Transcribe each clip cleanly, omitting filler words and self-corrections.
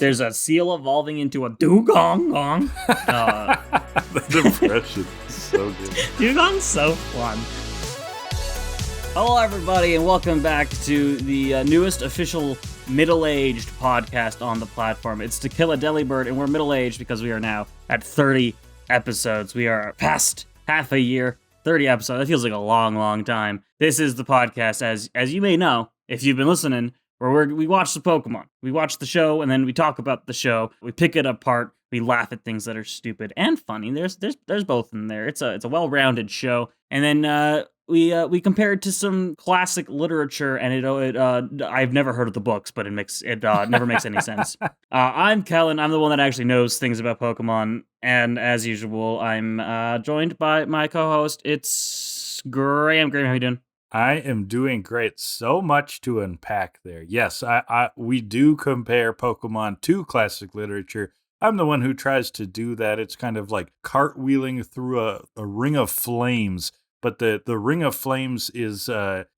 There's a seal evolving into a Adewgong. That impression is so good. Adewgong's so fun. Hello, everybody, and welcome back to the newest official middle-aged podcast on the platform. It's To Kill A Delibird, and we're middle-aged because we are now at 30 episodes. We are past half a year, 30 episodes. That feels like a long, long time. This is the podcast, as you may know, if you've been listening, where we watch the Pokemon. We watch the show, and then we talk about the show. We pick it apart. We laugh at things that are stupid and funny. There's both in there. It's a well-rounded show. And then we compare it to some classic literature, and I've never heard of the books, but it never makes any sense. I'm Kellan. I'm the one that actually knows things about Pokemon, and as usual, I'm joined by my co-host. It's Graham. Graham, how you doing? I am doing great. So much to unpack there. Yes, we do compare Pokemon to classic literature. I'm the one who tries to do that. It's kind of like cartwheeling through a ring of flames, but the ring of flames is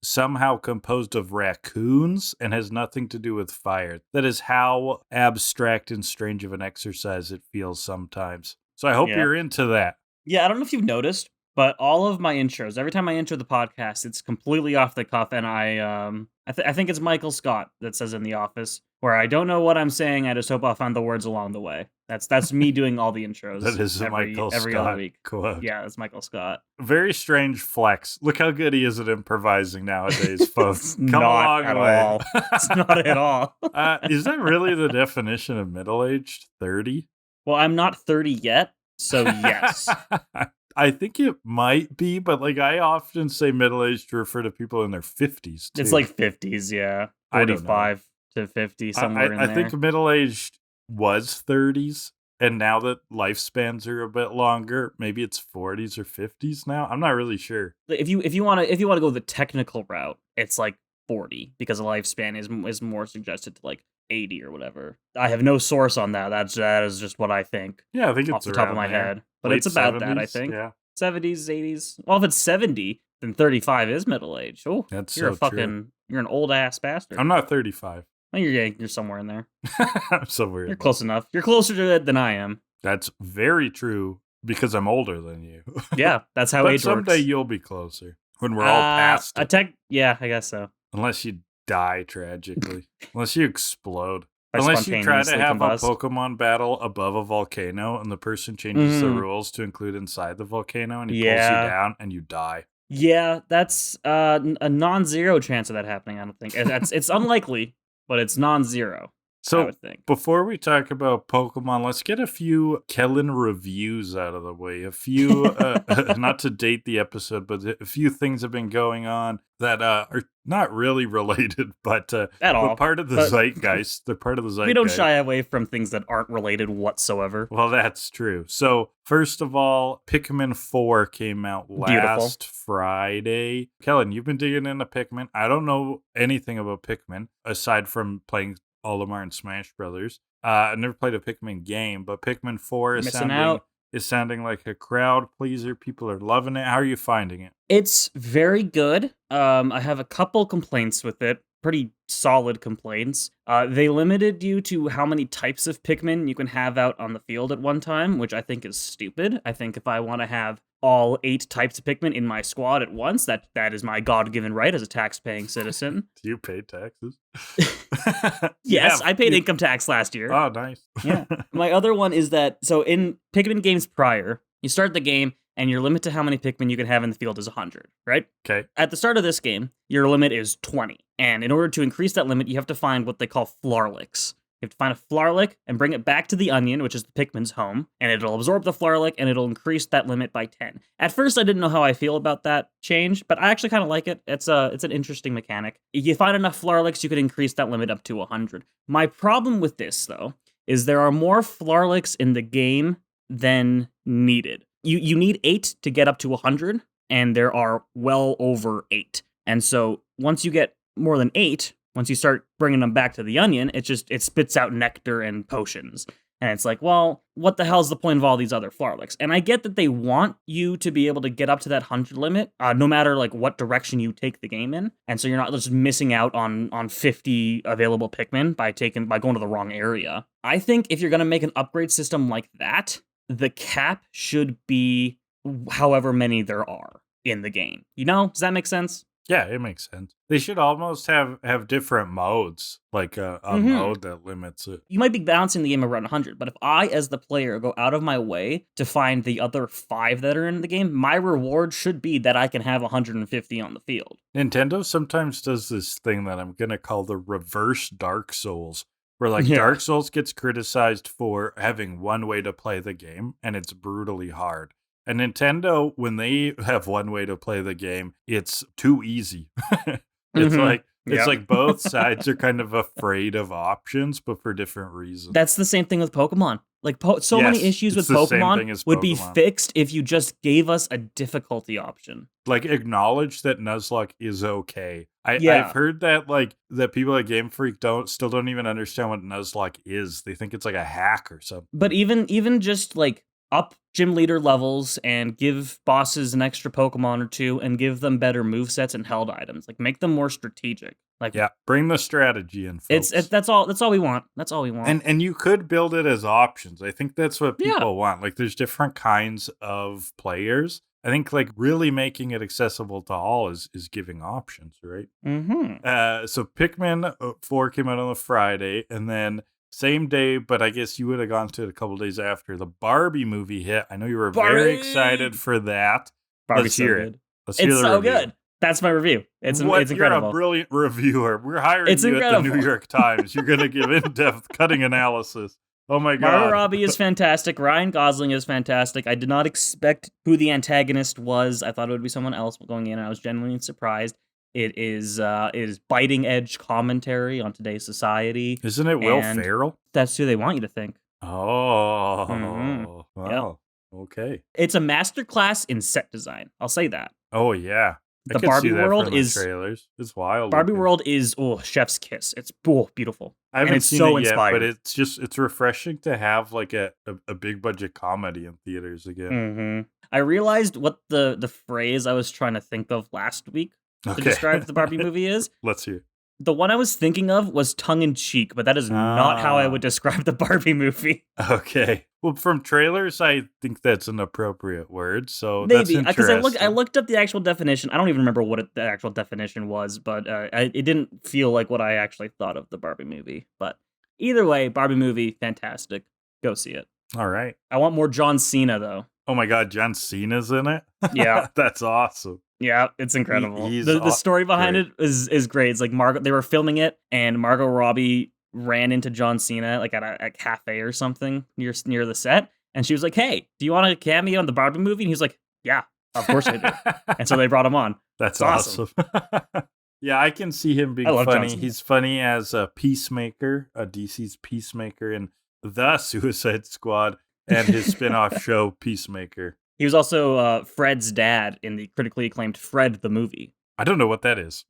somehow composed of raccoons and has nothing to do with fire. That is how abstract and strange of an exercise it feels sometimes. So I hope you're into that. Yeah, I don't know if you've noticed, but all of my intros, every time I enter the podcast, it's completely off the cuff, and I think it's Michael Scott that says in The Office, where I don't know what I'm saying, I just hope I'll find the words along the way. That's me doing all the intros. That is every Scott other week. Quote. Yeah, that's Michael Scott. Very strange flex. Look how good he is at improvising nowadays, folks. Come not a long at way. all. It's not at all. Is that really the definition of middle-aged? 30? Well, I'm not 30 yet, so yes. I think it might be, but I often say middle-aged to refer to people in their 50s, too. It's like 50s, yeah. 45 to 50, somewhere in there. I think middle-aged was 30s, and now that lifespans are a bit longer, maybe it's 40s or 50s now. I'm not really sure. If you want to go the technical route, it's like 40, because a lifespan is more suggested to like 80 or whatever. I have no source on that. That is just what I think. Yeah, I think it's off the top of my head. But Late it's about 70s, that, I think. Yeah. 70s, 80s. Well, if it's 70, then 35 is middle age. Oh, that's you're so true. You're an old ass bastard. I'm not 35. Well, you're somewhere in there. I'm somewhere. You're close enough. You're closer to it than I am. That's very true because I'm older than you. Yeah, that's how but age works. Someday you'll be closer when we're all past it. Yeah, I guess so. Unless you die tragically. Unless you explode. Unless you try to have a Pokemon battle above a volcano and the person changes the rules to include inside the volcano and he pulls you down and you die. Yeah, that's a non-zero chance of that happening, I don't think. It's unlikely, but it's non-zero. So, I would think. Before we talk about Pokemon, let's get a few Kellan reviews out of the way. A few, not to date the episode, but a few things have been going on that are not really related, but part of the zeitgeist. They're part of the zeitgeist. We don't shy away from things that aren't related whatsoever. Well, that's true. So, first of all, Pikmin 4 came out last Friday. Kellan, you've been digging into Pikmin. I don't know anything about Pikmin, aside from playing Olimar and Smash Brothers. I've never played a Pikmin game, but Pikmin 4 is sounding like a crowd pleaser. People are loving it. How are you finding it? It's very good. I have a couple complaints with it. Pretty solid complaints. They limited you to how many types of Pikmin you can have out on the field at one time, which I think is stupid. I think if I want to have all 8 types of Pikmin in my squad at once, that is my God-given right as a tax-paying citizen. Do you pay taxes? Yes, I paid income tax last year. Oh, nice. Yeah. My other one is that, so in Pikmin games prior, you start the game, and your limit to how many Pikmin you can have in the field is 100, right? Okay. At the start of this game, your limit is 20. And in order to increase that limit, you have to find what they call Flarlicks. You have to find a Flarlick and bring it back to the onion, which is the Pikmin's home, and it'll absorb the Flarlick, and it'll increase that limit by 10. At first, I didn't know how I feel about that change, but I actually kind of like it. It's an interesting mechanic. If you find enough Flarlicks, you can increase that limit up to 100. My problem with this, though, is there are more Flarlicks in the game than needed. You need 8 to get up to 100, and there are well over 8. And so once you get more than 8, once you start bringing them back to the onion, it spits out nectar and potions. And it's like, well, what the hell's the point of all these other Farlicks? And I get that they want you to be able to get up to that 100 limit, no matter like what direction you take the game in. And so you're not just missing out on 50 available Pikmin by going to the wrong area. I think if you're going to make an upgrade system like that, the cap should be however many there are in the game. Does that make sense? Yeah, it makes sense. They should almost have different modes, like a mode that limits it. You might be balancing the game around 100, but if I, as the player, go out of my way to find the other 5 that are in the game, my reward should be that I can have 150 on the field. Nintendo sometimes does this thing that I'm going to call the reverse Dark Souls, where like Dark Souls gets criticized for having one way to play the game, and it's brutally hard. And Nintendo, when they have one way to play the game, it's too easy. It's like both sides are kind of afraid of options, but for different reasons. That's the same thing with Pokemon. Like many issues with Pokemon would be fixed if you just gave us a difficulty option. Like acknowledge that Nuzlocke is okay. I've heard that that people at Game Freak still don't even understand what Nuzlocke is. They think it's like a hack or something. But even just like up gym leader levels and give bosses an extra Pokemon or two and give them better movesets and held items. Like make them more strategic. Bring the strategy in, folks. That's all we want. That's all we want. And you could build it as options. I think that's what people want. Like there's different kinds of players. I think like really making it accessible to all is giving options, right? Mm-hmm. So Pikmin 4 came out on the Friday, and then same day, but I guess you would have gone to it a couple days after, the Barbie movie hit. I know you were very excited for that. Let's hear it. Let's hear the review. Good. That's my review. It's incredible. You're a brilliant reviewer. We're hiring you at the New York Times. You're going to give in-depth cutting analysis. Oh my God. Margot Robbie is fantastic. Ryan Gosling is fantastic. I did not expect who the antagonist was. I thought it would be someone else going in. I was genuinely surprised. It is biting edge commentary on today's society. Isn't it Will Ferrell? That's who they want you to think. Oh, Yep. wow. Okay. It's a masterclass in set design. I'll say that. Oh yeah. The Barbie world is trailers. It's wild. Barbie world is chef's kiss. It's beautiful. I haven't seen it yet, inspired. but it's refreshing to have like a big budget comedy in theaters again. Mm-hmm. I realized what the phrase I was trying to think of last week to describe the Barbie movie is. Let's hear. The one I was thinking of was tongue-in-cheek, but that is not how I would describe the Barbie movie. Okay. Well, from trailers, I think that's an appropriate word, so maybe, that's because interesting. I looked up the actual definition. I don't even remember what the actual definition was, but it didn't feel like what I actually thought of the Barbie movie. But either way, Barbie movie, fantastic. Go see it. All right. I want more John Cena, though. Oh my God, John Cena's in it? Yeah. That's awesome. Yeah, it's incredible. The story behind it is great. It's like they were filming it, and Margot Robbie ran into John Cena like at a cafe or something near the set, and she was like, "Hey, do you want a cameo in the Barbie movie?" And he was like, "Yeah, of course I do." And so they brought him on. That's awesome. Yeah, I can see him being funny. He's funny as a Peacemaker, DC's Peacemaker in The Suicide Squad, and his spin-off show Peacemaker. He was also Fred's dad in the critically acclaimed Fred the movie. I don't know what that is.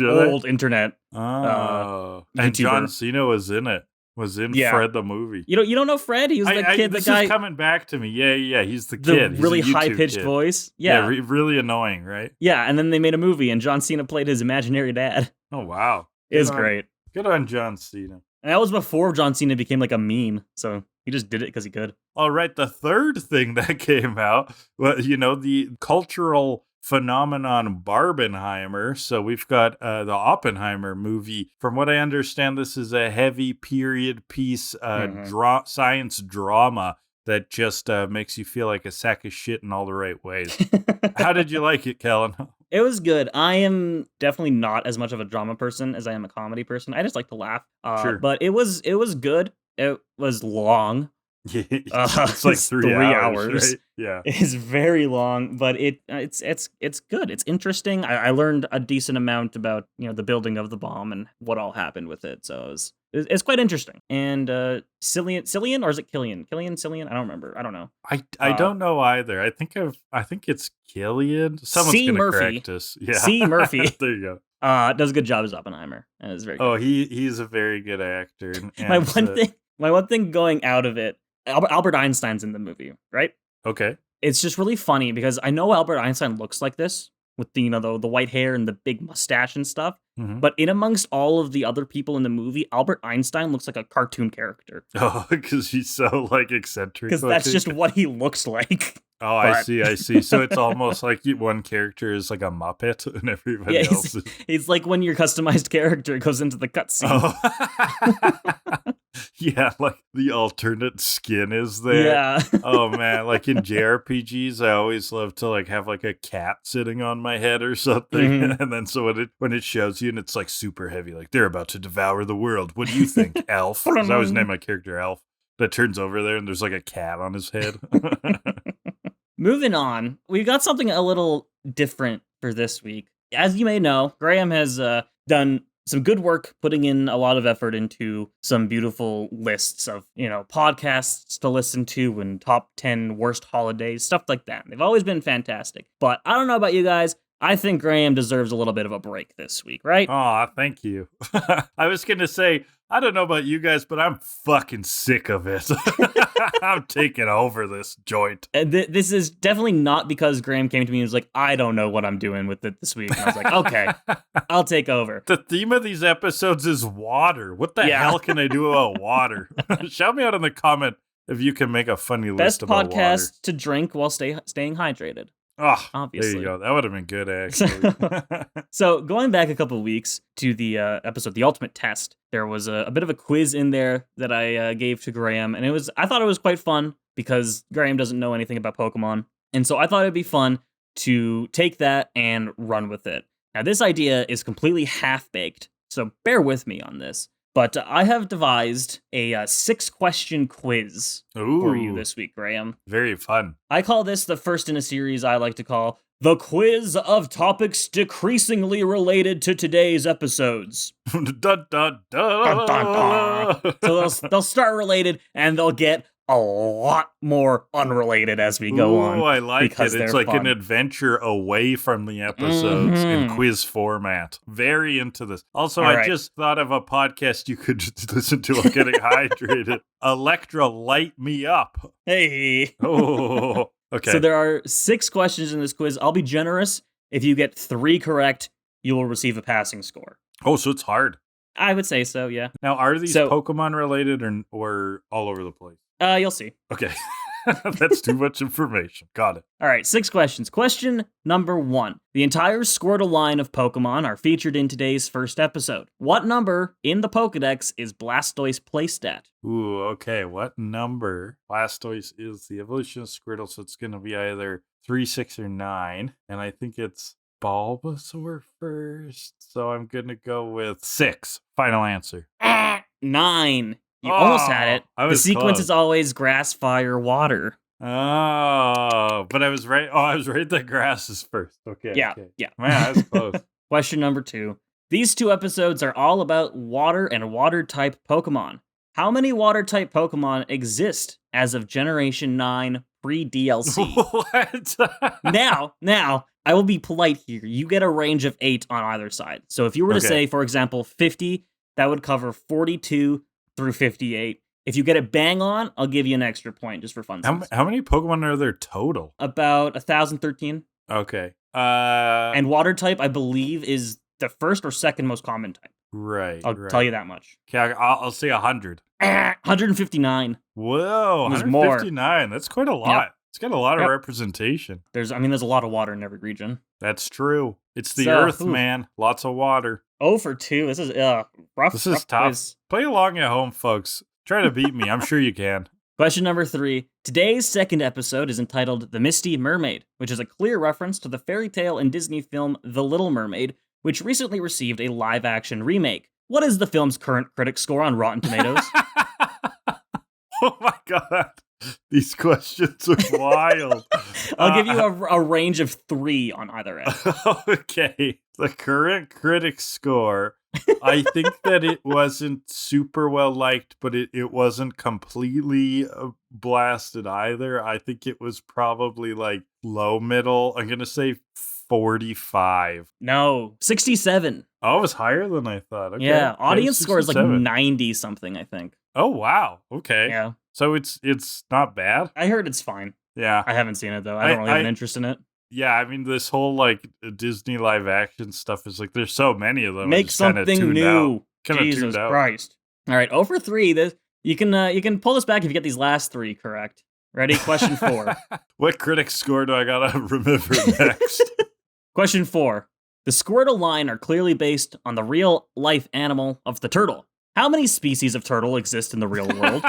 Old internet. Oh, and John Cena was in it. Was in Fred the movie. You don't know Fred? He was the kid. This is coming back to me. Yeah. He's the kid. The really high pitched voice. Yeah, really annoying, right? Yeah, and then they made a movie, and John Cena played his imaginary dad. Oh wow, It's great. Good on John Cena. And that was before John Cena became like a meme, so he just did it because he could. All right, the third thing that came out, well, the cultural phenomenon Barbenheimer. So we've got the Oppenheimer movie. From what I understand, this is a heavy period piece science drama that just makes you feel like a sack of shit in all the right ways. How did you like it, Kellan? It was good. I am definitely not as much of a drama person as I am a comedy person. I just like to laugh. Sure. But it was good. It was long. It's like 3 hours. Right? Yeah, it's very long, but it's good. It's interesting. I learned a decent amount about the building of the bomb and what all happened with it. So it's quite interesting. And Cillian, or is it Killian? Cillian? I don't remember. I don't know. I don't know either. I think it's Killian. Someone's gonna correct us. Yeah, C. Murphy. There you go. Does a good job as Oppenheimer, and it's very good. Oh, he's a very good actor. And My one thing My one thing going out of it, Albert Einstein's in the movie, right? Okay. It's just really funny because I know Albert Einstein looks like this with the, the white hair and the big mustache and stuff. Mm-hmm. But in amongst all of the other people in the movie, Albert Einstein looks like a cartoon character. Oh, because he's so like eccentric. Because that's just what he looks like. Oh, I see. So it's almost like one character is like a Muppet and everybody else is... He's like when your customized character goes into the cutscene. Oh. Yeah, like the alternate skin is there. Yeah. Oh man, like in JRPGs, I always love to like have like a cat sitting on my head or something, and then so when it shows you and it's like super heavy, like they're about to devour the world. What do you think, Elf? 'Cause I always name my character Elf. That turns over there and there's like a cat on his head. Moving on, we got something a little different for this week. As you may know, Graham has done some good work putting in a lot of effort into some beautiful lists of, podcasts to listen to and top 10 worst holidays, stuff like that. They've always been fantastic. But I don't know about you guys. I think Graham deserves a little bit of a break this week, right? Aw, thank you. I was going to say, I don't know about you guys, but I'm fucking sick of it. I'm taking over this joint. And this is definitely not because Graham came to me and was like, I don't know what I'm doing with it this week. And I was like, okay, I'll take over. The theme of these episodes is water. What the hell can I do about water? Shout me out in the comment if you can make a funny list about water. Best podcast to drink while staying hydrated. Oh, obviously. There you go. That would have been good, actually. So going back a couple of weeks to the episode, The Ultimate Test, there was a bit of a quiz in there that I gave to Graham, and I thought it was quite fun because Graham doesn't know anything about Pokemon, and so I thought it'd be fun to take that and run with it. Now, this idea is completely half-baked, so bear with me on this. But I have devised a 6-question quiz for you this week, Graham. Very fun. I call this the first in a series I like to call the quiz of topics decreasingly related to today's episodes. Dun, dun, dun. Dun, dun, dun. So they'll start related and they'll get a lot more unrelated as we go on. Oh, I like it. It's like an adventure away from the episodes in quiz format. Very into this. Also, I just thought of a podcast you could listen to while getting hydrated. Electra, light me up. Hey. Oh, okay. So there are 6 questions in this quiz. I'll be generous. If you get 3 correct, you will receive a passing score. Oh, so it's hard. I would say so, yeah. Now, are these Pokemon related or all over the place? You'll see. Okay. That's too much information. Got it. All right, 6 questions. Question number 1. The entire Squirtle line of Pokemon are featured in today's first episode. What number in the Pokedex is Blastoise placed at? Ooh, okay. What number? Blastoise is the evolution of Squirtle, so it's going to be either 3, 6, or 9. And I think it's Bulbasaur first, so I'm going to go with 6. Final answer. 9. You almost had it. The sequence close. is always grass, fire, water. Oh, but I was right. Oh, I was right that grass is first. Okay. Yeah. Okay. Yeah. Man, that's close. Question number 2. These 2 episodes are all about water and water-type Pokemon. How many water-type Pokemon exist as of Generation 9 pre-DLC? What? Now, I will be polite here. You get a range of 8 on either side. So if you were to say, for example, 50, that would cover 42 through 58. If you get it bang on, I'll give you an extra point just for fun. How many Pokemon are there total? About 1,013. Okay. And water type, I believe, is the first or second most common type. Right. I'll tell you that much. Okay, I'll say 100. 159. Whoa, 159. That's quite a lot. Yep. It's got a lot of representation. There's a lot of water in every region. That's true. It's the Earth, man. Lots of water. 0 for 2. This is rough. This is tough. Quiz. Play along at home, folks. Try to beat me. I'm sure you can. Question number 3. Today's second episode is entitled The Misty Mermaid, which is a clear reference to the fairy tale and Disney film The Little Mermaid, which recently received a live-action remake. What is the film's current critic score on Rotten Tomatoes? Oh my god. These questions are wild. I'll give you a range of 3 on either end. Okay. The current critic score, I think that it wasn't super well liked, but it wasn't completely blasted either. I think it was probably like low middle. I'm going to say 45. No, 67. Oh, it was higher than I thought. Okay. Yeah, audience score is like 90 something, I think. Oh, wow. Okay. Yeah. So it's not bad? I heard it's fine. Yeah. I haven't seen it, though. I don't really have an interest in it. Yeah, I mean, this whole, like, Disney live action stuff is like, there's so many of them. Make something new. Jesus Christ. All right, 0 for 3. You can pull this back if you get these last 3 correct. Ready? Question 4. What critic score do I gotta remember next? Question 4. The Squirtle line are clearly based on the real-life animal of the turtle. How many species of turtle exist in the real world?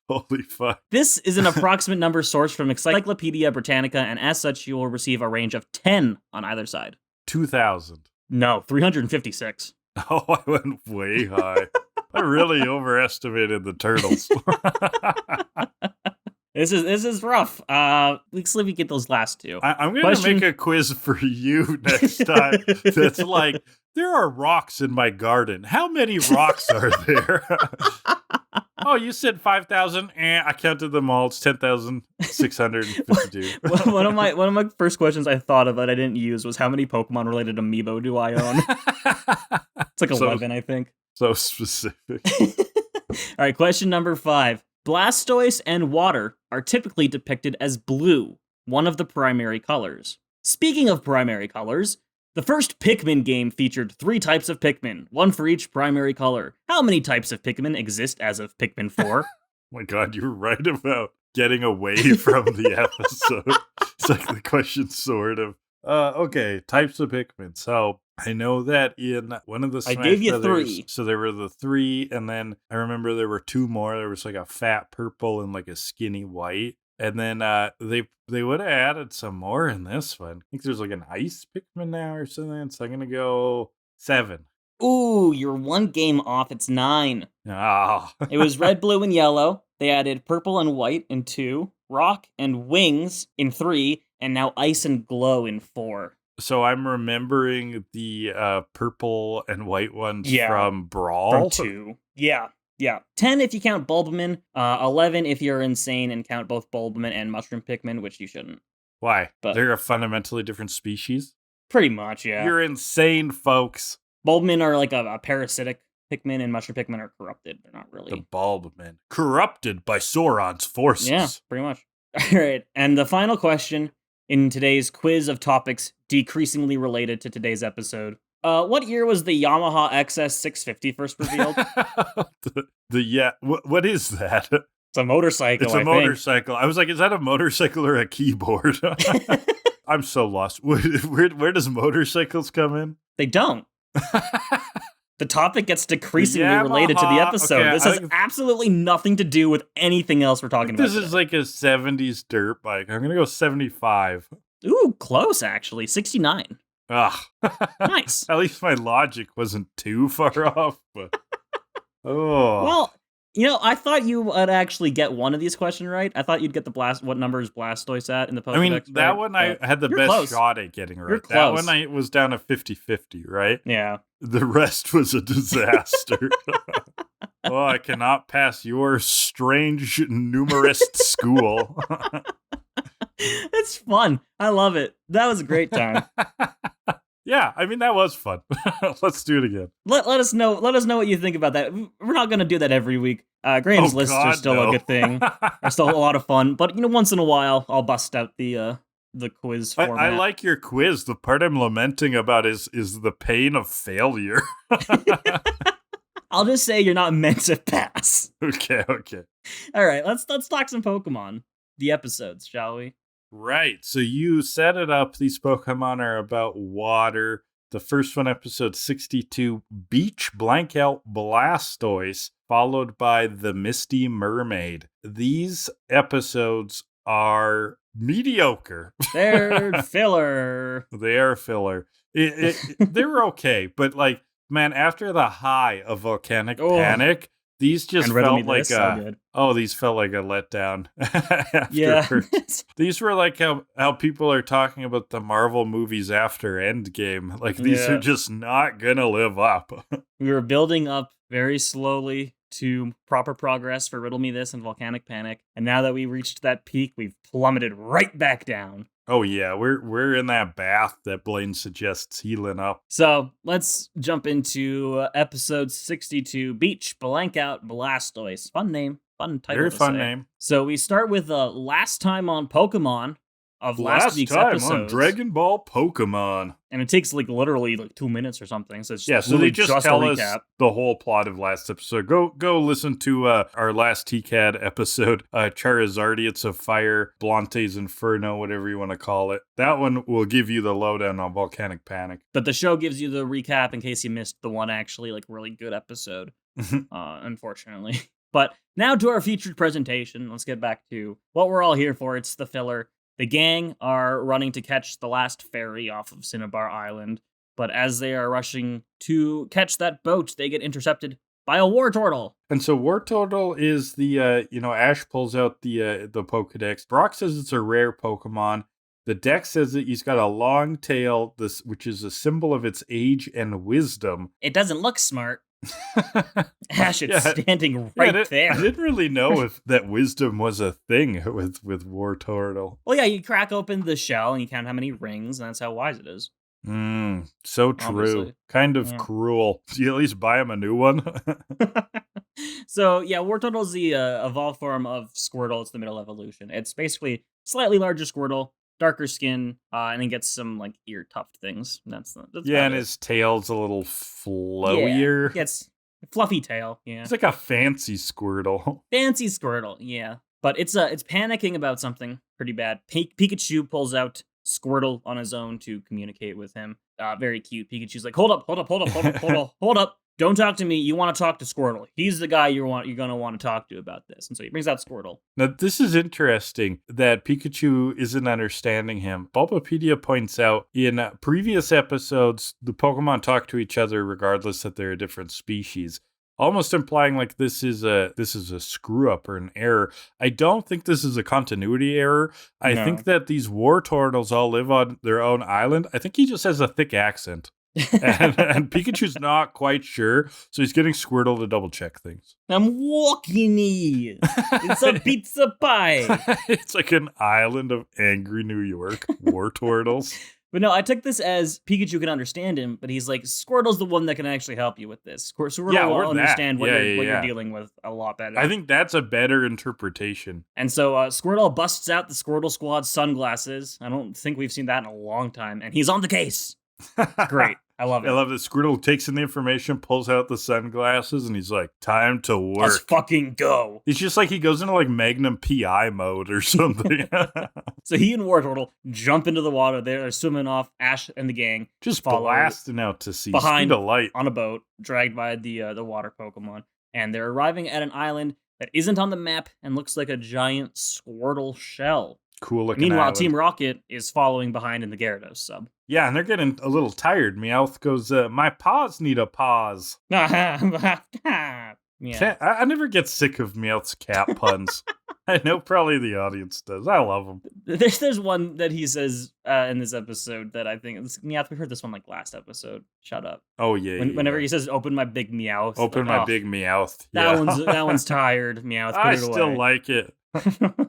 Holy fuck. This is an approximate number sourced from Encyclopedia Britannica, and as such, you will receive a range of 10 on either side. 2,000. No, 356. Oh, I went way high. I really overestimated the turtles. This is rough. Let's see if we get those last 2. I'm going to make a quiz for you next time. That's like, there are rocks in my garden. How many rocks are there? Oh, you said 5,000? I counted them all. It's 10,652. One of my first questions I thought of that I didn't use was how many Pokemon-related amiibo do I own? It's like 11, I think. So specific. All right, question number 5. Blastoise and water are typically depicted as blue, one of the primary colors. Speaking of primary colors, the first Pikmin game featured 3 types of Pikmin, one for each primary color. How many types of Pikmin exist as of Pikmin 4? Oh my god, you're right about getting away from the episode. It's like the question sort of. Okay, types of Pikmin. So I know that in one of the Smash gave you Brothers, 3. So there were the 3, and then I remember there were 2 more. There was like a fat purple and like a skinny white. And then they would have added some more in this one. I think there's like an ice Pikmin now or something. So I'm gonna go 7. Ooh, you're 1 game off. It's 9. Oh. It was red, blue, and yellow. They added purple and white in 2, rock and wings in 3, and now ice and glow in 4. So I'm remembering the purple and white ones from Brawl. From 2. Yeah. 10 if you count Bulbamin, 11 if you're insane and count both Bulbamin and Mushroom Pikmin, which you shouldn't. Why? But they're a fundamentally different species? Pretty much, yeah. You're insane, folks. Bulbamin are like a parasitic Pikmin, and Mushroom Pikmin are corrupted. They're not really... The Bulbamin. Corrupted by Sauron's forces. Yeah, pretty much. All right, and the final question in today's quiz of topics decreasingly related to today's episode. What year was the Yamaha XS650 first revealed? What is that? It's a motorcycle. It's a motorcycle. I was like, is that a motorcycle or a keyboard? I'm so lost. Where does motorcycles come in? They don't. The topic gets decreasingly related to the episode. Okay, this has absolutely nothing to do with anything else we're talking about. This is like a 70s dirt bike. I'm going to go 75. Ooh, close, actually. 69. Ugh. Nice. At least my logic wasn't too far off, but Well, I thought you would actually get one of these questions right. I thought you'd get what number is Blastoise at in the Pokedex. I mean, that one I had the best shot at getting right. That one I was down to 50-50, right? Yeah. The rest was a disaster. Oh, I cannot pass your strange numerist school. It's fun. I love it. That was a great time. Yeah, I mean, that was fun. Let's do it again. Let us know what you think about that. We're not going to do that every week. Graham's lists are still a good thing. They're still a lot of fun. But, once in a while, I'll bust out the quiz format. I like your quiz. The part I'm lamenting about is the pain of failure. I'll just say you're not meant to pass. Okay. All right, let's talk some Pokemon. The episodes, shall we? Right. So you set it up. These Pokemon are about water. The first one, episode 62, Beach Blank-Out Blastoise, followed by the Misty Mermaid. These episodes are mediocre. They're filler. They are filler. They're okay, but man, after the high of Volcanic Panic, these just felt like these felt like a letdown. Yeah. These were like how people are talking about the Marvel movies after Endgame. Like, these are just not gonna live up. We were building up very slowly to proper progress for Riddle Me This and Volcanic Panic, and now that we reached that peak, we've plummeted right back down. Oh yeah, we're in that bath that Blaine suggests healing up. So let's jump into episode 62, Beach Blank-Out Blastoise. Fun name, fun title. Very to fun say. name. So we start with last time on Pokemon of last week's time episodes. on Dragon Ball Pokemon. And it takes literally 2 minutes or something. So it's so they just tell a us recap. the whole plot of last episode. Go listen to our last TCAD episode, Charizardiates of Fire, Blante's Inferno, whatever you want to call it. That one will give you the lowdown on Volcanic Panic. But the show gives you the recap in case you missed the one actually really good episode, unfortunately. But now to our featured presentation. Let's get back to what we're all here for. It's the filler. The gang are running to catch the last ferry off of Cinnabar Island, but as they are rushing to catch that boat, they get intercepted by a Wartortle. And so Wartortle is the, Ash pulls out the Pokedex. Brock says it's a rare Pokemon. The deck says that he's got a long tail, which is a symbol of its age and wisdom. It doesn't look smart. Ash, it's standing right there. I didn't really know if that wisdom was a thing with Wartortle. Well, yeah, you crack open the shell and you count how many rings, and that's how wise it is. So true. Obviously. Kind of cruel. Do you at least buy him a new one? So, yeah, Wartortle's the evolved form of Squirtle. It's the middle evolution. It's basically slightly larger Squirtle, darker skin, and he gets some ear tuft things. That's and his tail's a little flowier. Yeah, gets fluffy tail. Yeah, it's like a fancy Squirtle. Fancy Squirtle. Yeah, but it's panicking about something pretty bad. Pikachu pulls out Squirtle on his own to communicate with him. Very cute. Pikachu's like, hold up. Don't talk to me. You want to talk to Squirtle. He's the guy you're going to want to talk to about this. And so he brings out Squirtle. Now, this is interesting that Pikachu isn't understanding him. Bulbapedia points out in previous episodes, the Pokemon talk to each other regardless that they're a different species, almost implying this is a screw up or an error. I don't think this is a continuity error. I think that these Wartortles all live on their own island. I think he just has a thick accent. and Pikachu's not quite sure, so he's getting Squirtle to double check things. I'm walking here. It's a pizza pie. It's like an island of angry New York Wartortles. But no, I took this as Pikachu can understand him, but he's like, Squirtle's the one that can actually help you with this. Squirtle will understand what you're dealing with a lot better. I think that's a better interpretation. And so Squirtle busts out the Squirtle Squad sunglasses. I don't think we've seen that in a long time. And he's on the case. Great. I love it. I love that Squirtle takes in the information, pulls out the sunglasses, and he's like, time to work. Let's fucking go. It's just like he goes into Magnum PI mode or something. So he and Wartortle jump into the water. They're swimming off. Ash and the gang just blasting out to sea. Behind Speed of light. On a boat, dragged by the water Pokemon. And they're arriving at an island that isn't on the map and looks like a giant Squirtle shell. Cool looking. Meanwhile, island. Team Rocket is following behind in the Gyarados sub. Yeah, and they're getting a little tired. Meowth goes, my paws need a pause. Yeah. I never get sick of Meowth's cat puns. I know probably the audience does. I love them. There's one that he says in this episode that I think, Meowth, we heard this one last episode. Shut up. Oh, yeah. Whenever he says, open my big Meowth. Open my big Meowth. That one's tired, Meowth. Put I it away. still like it.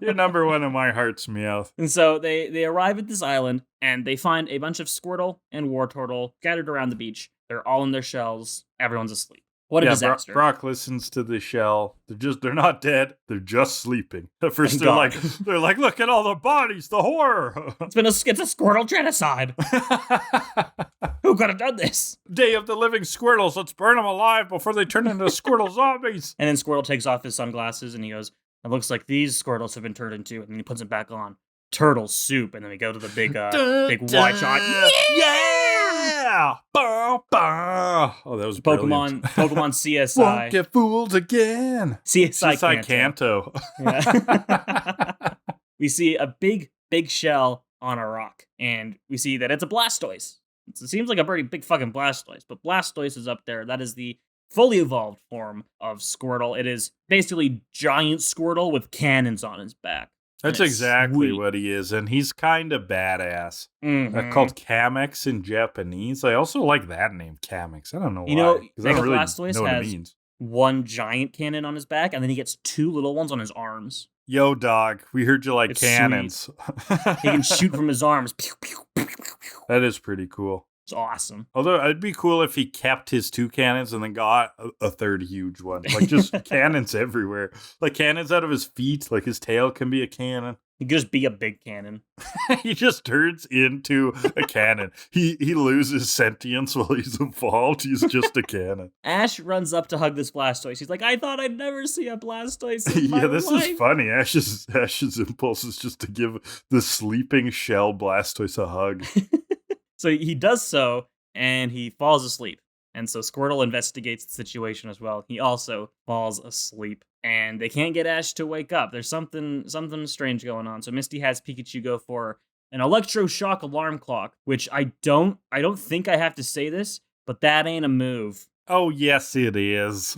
You're number one in my heart's Meowth. And so they arrive at this island, and they find a bunch of Squirtle and Wartortle scattered around the beach. They're all in their shells. Everyone's asleep. What a disaster. Brock listens to the shell. They're not dead. They're just sleeping. At first they're like, look at all the bodies, the horror. It's a Squirtle genocide. Who could have done this? Day of the living Squirtles. Let's burn them alive before they turn into Squirtle zombies. And then Squirtle takes off his sunglasses and he goes, it looks like these Squirtles have been turned into, and then he puts it back on, turtle soup, and then we go to the big wide shot. Yeah! Bah, bah. Oh, that was Pokemon CSI. Won't get fooled again. CSI Kanto. Yeah. We see a big shell on a rock, and we see that it's a Blastoise. It seems like a pretty big fucking Blastoise, but Blastoise is up there. That is the fully evolved form of Squirtle. It is basically giant Squirtle with cannons on his back. That's exactly what he is, and he's kind of badass. Called Kamex in Japanese. I also like that name, Kamex. I don't know why. You know, because I don't really Blastoise know what it means. one giant cannon on his back, and then he gets 2 little ones on his arms. Yo, dog, we heard you like It's cannons. He can shoot from his arms. Pew, pew, pew, pew, pew. That is pretty cool. It's awesome. Although it'd be cool if he kept his 2 cannons and then got a third huge one. Like just cannons everywhere. Like cannons out of his feet. Like his tail can be a cannon. He could just be a big cannon. He just turns into a cannon. He loses sentience while he's evolved. He's just a cannon. Ash runs up to hug this Blastoise. He's like, I thought I'd never see a Blastoise in my this life. is funny. Ash's impulse is just to give the sleeping shell Blastoise a hug. So he does so, and he falls asleep. And so Squirtle investigates the situation as well. He also falls asleep. And they can't get Ash to wake up. There's something strange going on. So Misty has Pikachu go for an electroshock alarm clock, which I don't think I have to say this, but that ain't a move. Oh, yes, it is.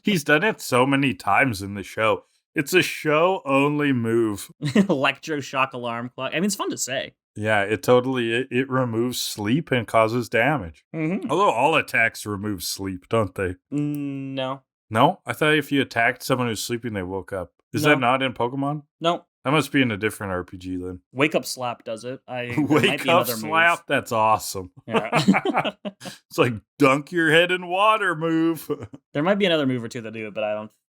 He's done it so many times in the show. It's a show-only move. Electroshock alarm clock. I mean, it's fun to say. Yeah, it totally, it removes sleep and causes damage. Mm-hmm. Although all attacks remove sleep, don't they? No. No? I thought if you attacked someone who's sleeping, they woke up. Is that not in Pokemon? No. That must be in a different RPG then. Wake Up Slap does it. Wake Up Slap? Move. That's awesome. Yeah. It's like dunk your head in water move. There might be another move or two that do it, but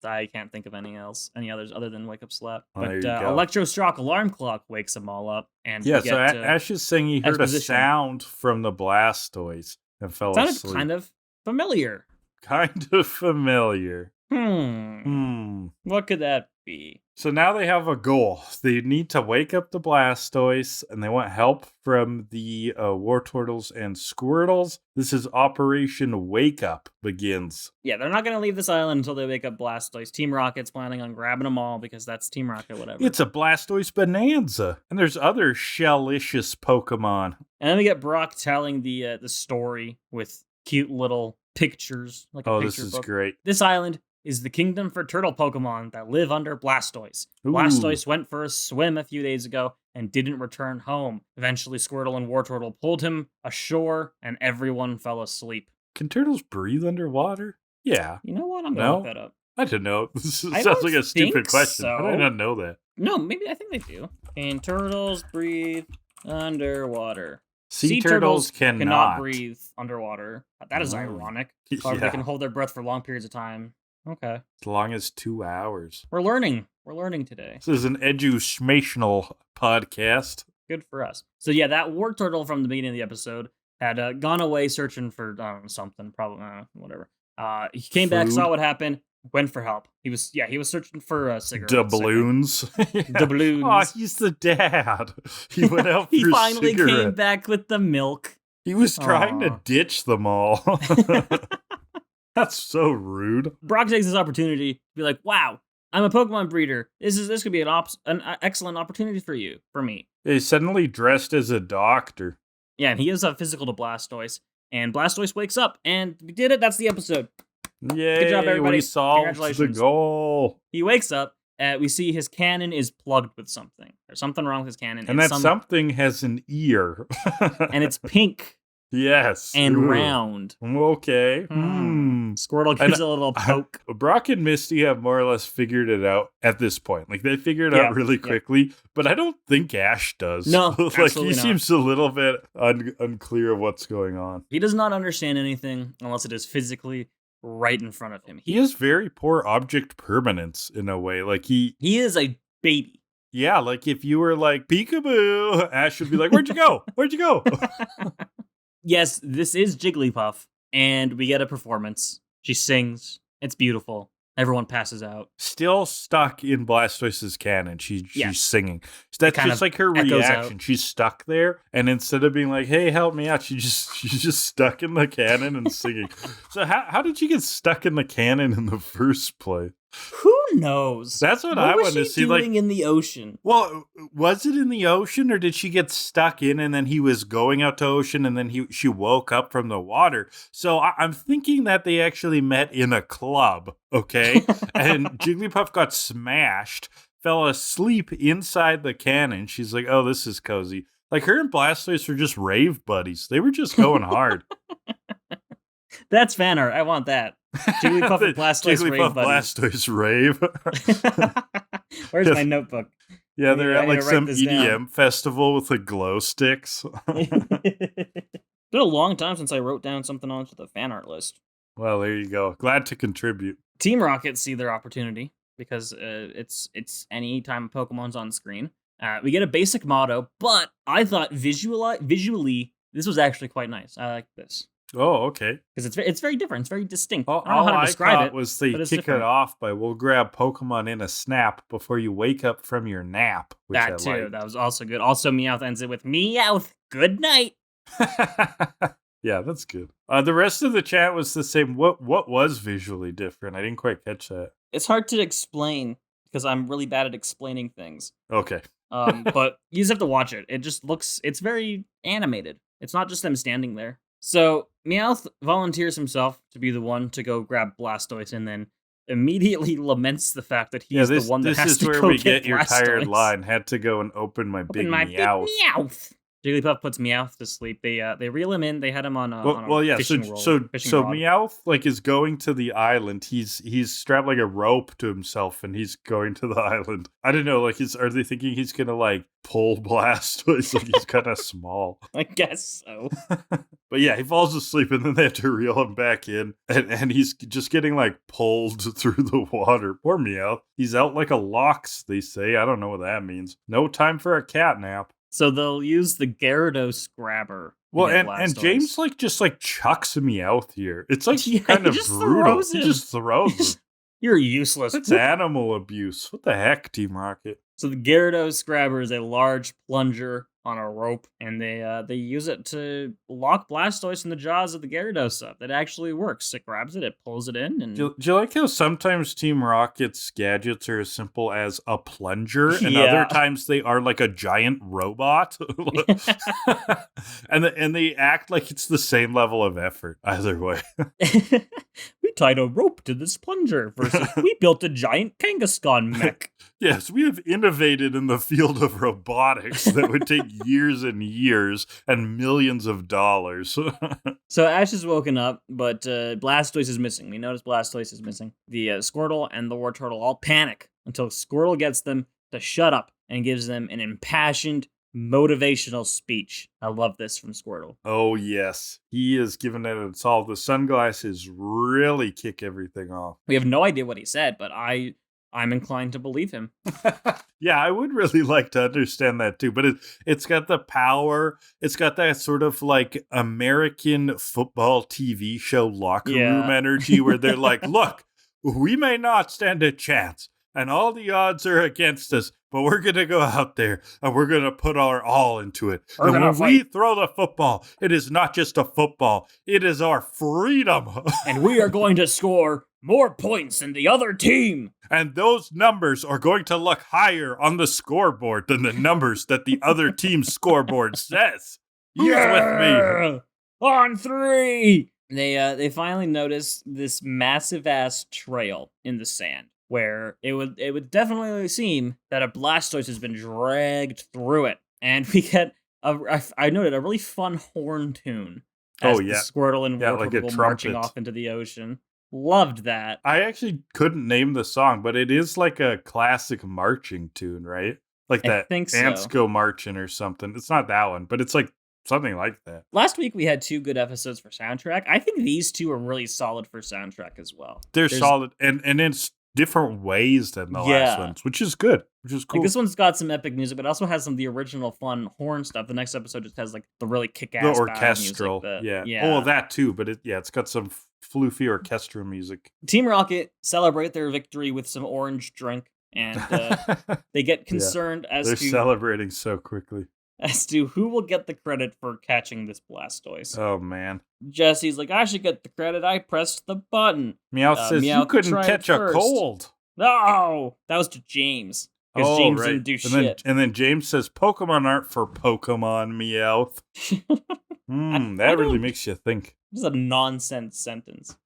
I can't think of any others other than Wake Up Slap. But Electroshock Alarm Clock wakes them all up. And yeah, so Ash is saying he heard a sound from the Blastoise and fell asleep. Sounded kind of familiar. Kind of familiar. What could that be? So now they have a goal. They need to wake up the Blastoise, and they want help from the Wartortles and Squirtles. This is Operation Wake Up begins. Yeah, they're not going to leave this island until they wake up Blastoise. Team Rocket's planning on grabbing them all because that's Team Rocket, whatever. It's a Blastoise bonanza. And there's other shellicious Pokemon. And then we get Brock telling the story with cute little pictures. Like a picture this is book. Great. This island is the kingdom for turtle Pokemon that live under Blastoise. Ooh. Blastoise went for a swim a few days ago and didn't return home. Eventually, Squirtle and Wartortle pulled him ashore, and everyone fell asleep. Can turtles breathe underwater? Yeah. You know what? I'm going to look that up. I don't know. This sounds like a stupid question. So. How did I not know that? No, maybe I think they do. Can turtles breathe underwater? Sea turtles cannot breathe underwater. That is ironic. However, they can hold their breath for long periods of time. Okay. As long as 2 hours. We're learning. We're learning today. This is an educational podcast. Good for us. So yeah, that Wartortle from the beginning of the episode had gone away searching for something, probably whatever. He came back, saw what happened, went for help. He was searching for cigarettes. Doubloons. Doubloons. Oh, he's the dad. He went out for He finally cigarette. came back with the milk. He was trying to ditch them all. That's so rude. Brock takes this opportunity to be like, wow, I'm a Pokemon breeder. This could be an excellent opportunity for me. He's suddenly dressed as a doctor. Yeah, and he is physical to Blastoise. And Blastoise wakes up, and we did it. That's the episode. Yay, good job, everybody. We solved the goal. He wakes up. We see his cannon is plugged with something. There's something wrong with his cannon. And something has an ear. And it's pink. Yes. And round. Okay. Squirtle gives a little poke. Brock and Misty have more or less figured it out at this point. Like, they figured it out really quickly, but I don't think Ash does. No, like, he seems a little bit unclear of what's going on. He does not understand anything unless it is physically right in front of him. He has very poor object permanence in a way. Like, he is a baby. Yeah, like if you were like, peekaboo, Ash would be like, where'd you go? Where'd you go? Yes, this is Jigglypuff, and we get a performance. She sings. It's beautiful. Everyone passes out. Still stuck in Blastoise's cannon. She's singing. That's just like her reaction. Out. She's stuck there, and instead of being like, "Hey, help me out," she's just stuck in the cannon and singing. So how did she get stuck in the cannon in the first place? Who knows? That's what I want to see. What was she doing in the ocean? Well, was it in the ocean, or did she get stuck in and then he was going out to ocean and then she woke up from the water? So I'm thinking that they actually met in a club, okay? And Jigglypuff got smashed, fell asleep inside the cannon. She's like, oh, this is cozy. Like, her and Blastoise were just rave buddies. They were just going hard. That's fan art. I want that. Jigglypuff and Blastoise rave Jigglypuff buddies. Blastoise rave. Where's my notebook? Yeah, they're at like some this EDM down. festival with the glow sticks. It's been a long time since I wrote down something onto the fan art list. Well, there you go. Glad to contribute. Team Rocket see their opportunity because it's any time a Pokemon's on screen. We get a basic motto, but I thought visually this was actually quite nice. I like this Oh, okay. because it's very different. It's very distinct. All I don't know how to describe thought it. was they but it's kick different. it off by we'll grab Pokemon in a snap before you wake up from your nap. Which That I too. liked. That was also good. Also, Meowth ends it with Meowth. Good night. Yeah, that's good. The rest of the chat was the same. What was visually different? I didn't quite catch that. It's hard to explain because I'm really bad at explaining things. Okay. But you just have to watch it. It just looks, it's very animated. It's not just them standing there. So Meowth volunteers himself to be the one to go grab Blastoise and then immediately laments the fact that he's the one that has to go This is where we get get your Blastoise. tired line. Had to go and open my big Meowth. Meowth. Jigglypuff puts Meowth to sleep. They reel him in. They had him on a, fishing rod. So rod. Meowth like is going to the island. He's strapped like a rope to himself, and he's going to the island. I don't know. Like, are they thinking he's gonna like pull Blastoise? Like he's kind of small. I guess so. But yeah, he falls asleep, and then they have to reel him back in, and he's just getting like pulled through the water. Poor Meowth. He's out like a lox, they say. I don't know what that means. No time for a cat nap. So they'll use the Gyarados grabber. Well, and James just chucks me out here. It's like kind of brutal. He just throws him. You're useless. That's animal abuse. What the heck, Team Rocket? So the Gyarados grabber is a large plunger on a rope, and they use it to lock Blastoise in the jaws of the Gyarados up. That actually works. It grabs it, it pulls it in, and do you like how sometimes Team Rocket's gadgets are as simple as a plunger, and Yeah. other times they are like a giant robot, and they act like it's the same level of effort either way. we tied a rope to this plunger versus we built a giant Kangaskhan mech. Yes, we have innovated in the field of robotics that would take years and years and millions of dollars. So Ash is woken up, but Blastoise is missing. We notice Blastoise is missing. The Squirtle and the Wartortle all panic until Squirtle gets them to shut up and gives them an impassioned, motivational speech. I love this from Squirtle. Oh, yes. He is giving it its all. The sunglasses really kick everything off. We have no idea what he said, but I'm inclined to believe him. Yeah, I would really like to understand that too, but it's got the power. It's got that sort of like American football TV show locker room energy where they're like, look, we may not stand a chance and all the odds are against us, but we're going to go out there and we're going to put our all into it. And when we throw the football, it is not just a football. It is our freedom. And we are going to score more points than the other team. And those numbers are going to look higher on the scoreboard than the numbers that the other team's scoreboard says. Use with me. On 3. They finally notice this massive ass trail in the sand where it would definitely seem that a Blastoise has been dragged through it. And we get I noted a really fun horn tune as the Squirtle and Wartortle like marching off into the ocean. Loved that. I actually couldn't name the song, but it is like a classic marching tune, right? Like that Ants Go Marching or something. It's not that one, but it's like something like that. Last week we had 2 good episodes for soundtrack. I think these 2 are really solid for soundtrack as well. There's solid, and it's different ways than the last ones, which is good, which is cool. Like this one's got some epic music, but it also has some of the original fun horn stuff. The next episode just has like the really kick-ass the orchestral music, yeah. Oh, that too, but it's got some floofy orchestral music. Team Rocket celebrate their victory with some orange drink, and they get concerned They're celebrating so quickly as to who will get the credit for catching this Blastoise. Oh man. Jesse's like, I should get the credit. I pressed the button. Meowth says, you couldn't catch a cold. No, that was to James. Because James didn't do shit. And then James says, Pokemon aren't for Pokemon, Meowth. That really makes you think. This is a nonsense sentence.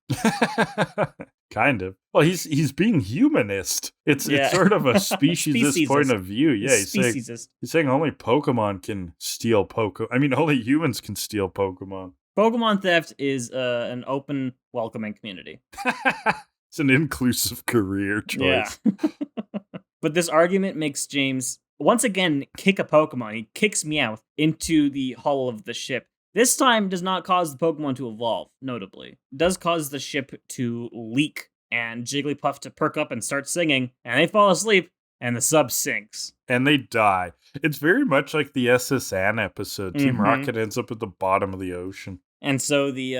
Kind of. Well, he's being humanist. It's sort of a speciesist point of view. Yeah, he's saying only Pokemon can steal Pokemon. I mean, only humans can steal Pokemon. Pokemon theft is an open, welcoming community. It's an inclusive career choice. Yeah. But this argument makes James, once again, kick a Pokemon. He kicks Meowth into the hull of the ship. This time does not cause the Pokemon to evolve, notably. It does cause the ship to leak, and Jigglypuff to perk up and start singing, and they fall asleep, and the sub sinks. And they die. It's very much like the SS Anne episode. Team Rocket ends up at the bottom of the ocean. And so the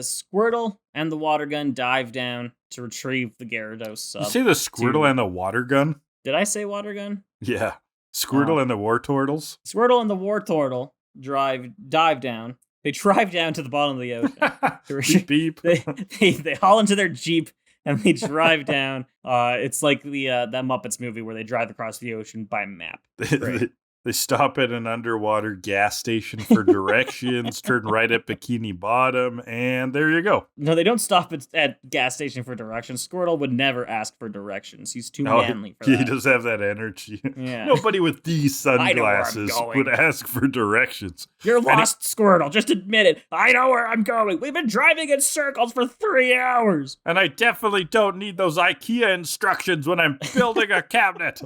Squirtle and the water gun dive down to retrieve the Gyarados sub. You say the Squirtle and the water gun? Did I say water gun? Yeah. Squirtle and the Wartortles? Squirtle and the Wartortle dive down. They drive down to the bottom of the ocean. Beep, beep. They haul into their Jeep and they drive down. It's like the that Muppets movie where they drive across the ocean by map. They stop at an underwater gas station for directions, turn right at Bikini Bottom, and there you go. No, they don't stop at gas station for directions. Squirtle would never ask for directions. He's too manly for that. He does have that energy. Yeah. Nobody with these sunglasses would ask for directions. You're lost, Squirtle. Just admit it. I know where I'm going. We've been driving in circles for 3 hours. And I definitely don't need those IKEA instructions when I'm building a cabinet.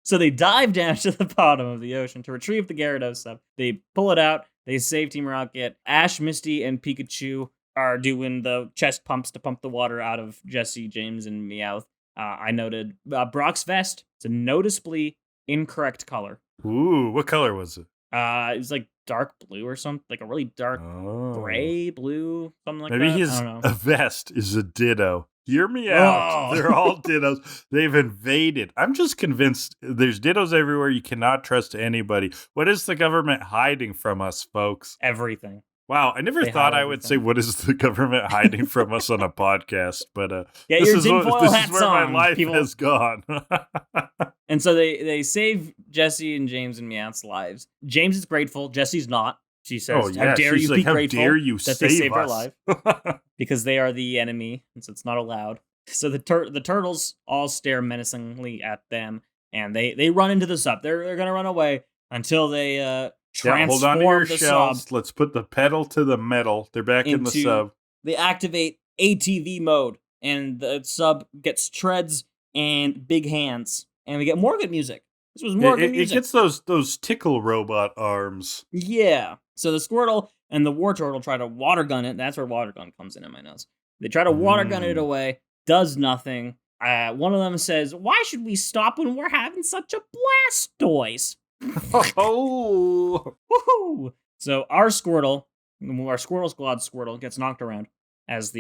So they dive down to the bottom of the ocean to retrieve the Gyarados sub. They pull it out. They save Team Rocket. Ash, Misty, and Pikachu are doing the chest pumps to pump the water out of Jesse, James, and Meowth. I noted Brock's vest. It's a noticeably incorrect color. Ooh, what color was it? It was like dark blue or something, like a really dark gray, blue, something like that. Maybe a vest is a ditto. Hear me out. They're all dittos. They've invaded. I'm just convinced there's dittos everywhere. You cannot trust anybody. What is the government hiding from us, folks? Everything. Wow, I never thought I would say, what is the government hiding from us on a podcast? But this is where my life has gone. And so they save Jesse and James and Meowth's lives. James is grateful. Jesse's not. She says, how dare you be grateful that they saved our life? Because they are the enemy, and so it's not allowed. So the turtles all stare menacingly at them, and they run into the sub. They're going to run away until they transform hold on to your the shells. sub. Let's put the pedal to the metal. They're back in the sub. They activate ATV mode, and the sub gets treads and big hands, and we get more good music. This was more good music. It gets those tickle robot arms. Yeah. So the Squirtle and the Wartortle try to water gun it. That's where water gun comes in my nose. They try to water gun it away. Does nothing. One of them says, "Why should we stop when we're having such a Blastoise?" Oh, woohoo! So our Squirtle squad Squirtle gets knocked around as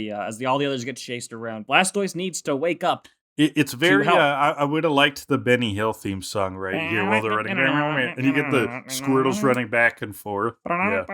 all the others get chased around. Blastoise needs to wake up. It's very. I would have liked the Benny Hill theme song right here while they're running, and you get the Squirtles running back and forth. Yeah.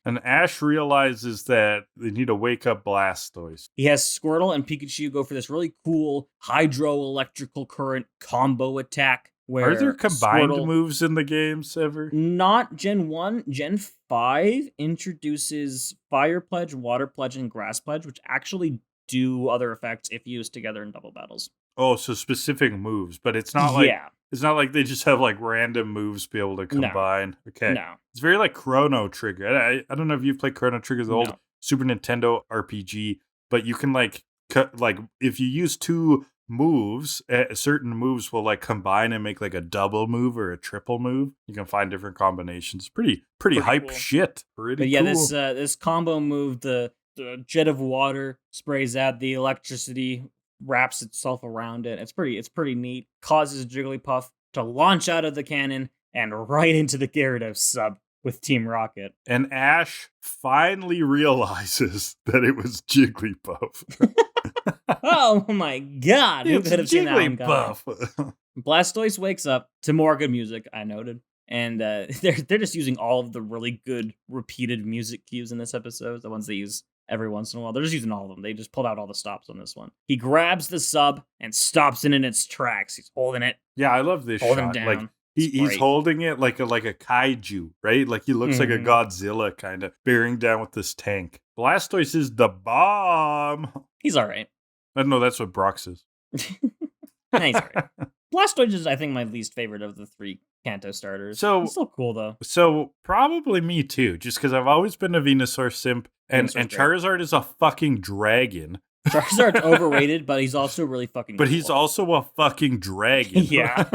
And Ash realizes that they need to wake up Blastoise. He has Squirtle and Pikachu go for this really cool hydro-electrical current combo attack. Are there combined moves in the games ever? Not Gen 1. Gen 5 introduces Fire Pledge, Water Pledge, and Grass Pledge, which actually do other effects if used together in double battles. Oh, so specific moves, but it's not like it's not like they just have like random moves to be able to combine. No. Okay. No. It's very like Chrono Trigger. I don't know if you've played Chrono Trigger, the old Super Nintendo RPG, but you can like if you use two moves, certain moves will like combine and make like a double move or a triple move. You can find different combinations. Pretty hype cool. Shit. Pretty but cool. This combo move, the jet of water sprays out, the electricity wraps itself around it. It's pretty neat. Causes Jigglypuff to launch out of the cannon and right into the Gyarados sub with Team Rocket. And Ash finally realizes that it was Jigglypuff. Oh my god! Who could have seen that one coming? Blastoise wakes up to more good music, I noted. And they're just using all of the really good repeated music cues in this episode, the ones they use every once in a while. They're just using all of them. They just pulled out all the stops on this one. He grabs the sub and stops it in its tracks. He's holding it. Yeah, I love this shot. Down. Like he's holding it like a kaiju, right? Like he looks like a Godzilla kind of bearing down with this tank. Blastoise is the bomb. He's all right. I don't know. That's what Brock says. Nah, he's all right. Blastoise is, I think, my least favorite of the 3 Kanto starters. So It's still cool, though. So probably me too, just because I've always been a Venusaur simp, and Venusaur's great. Charizard is a fucking dragon. Charizard's overrated, but he's also really fucking But cool. he's also a fucking dragon. Yeah.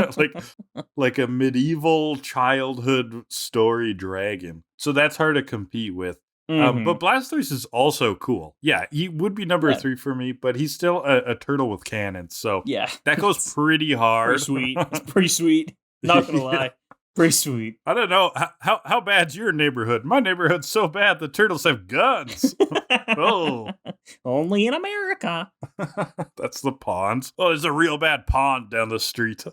like a medieval childhood story dragon. So that's hard to compete with. But Blastoise is also cool. Yeah, he would be number 3 for me, but he's still a turtle with cannons. So yeah, that goes pretty hard. Pretty sweet. It's pretty sweet. Not gonna lie. Pretty sweet. I don't know. How bad's your neighborhood? My neighborhood's so bad the turtles have guns. Oh. Only in America. That's the ponds. Oh, there's a real bad pond down the street.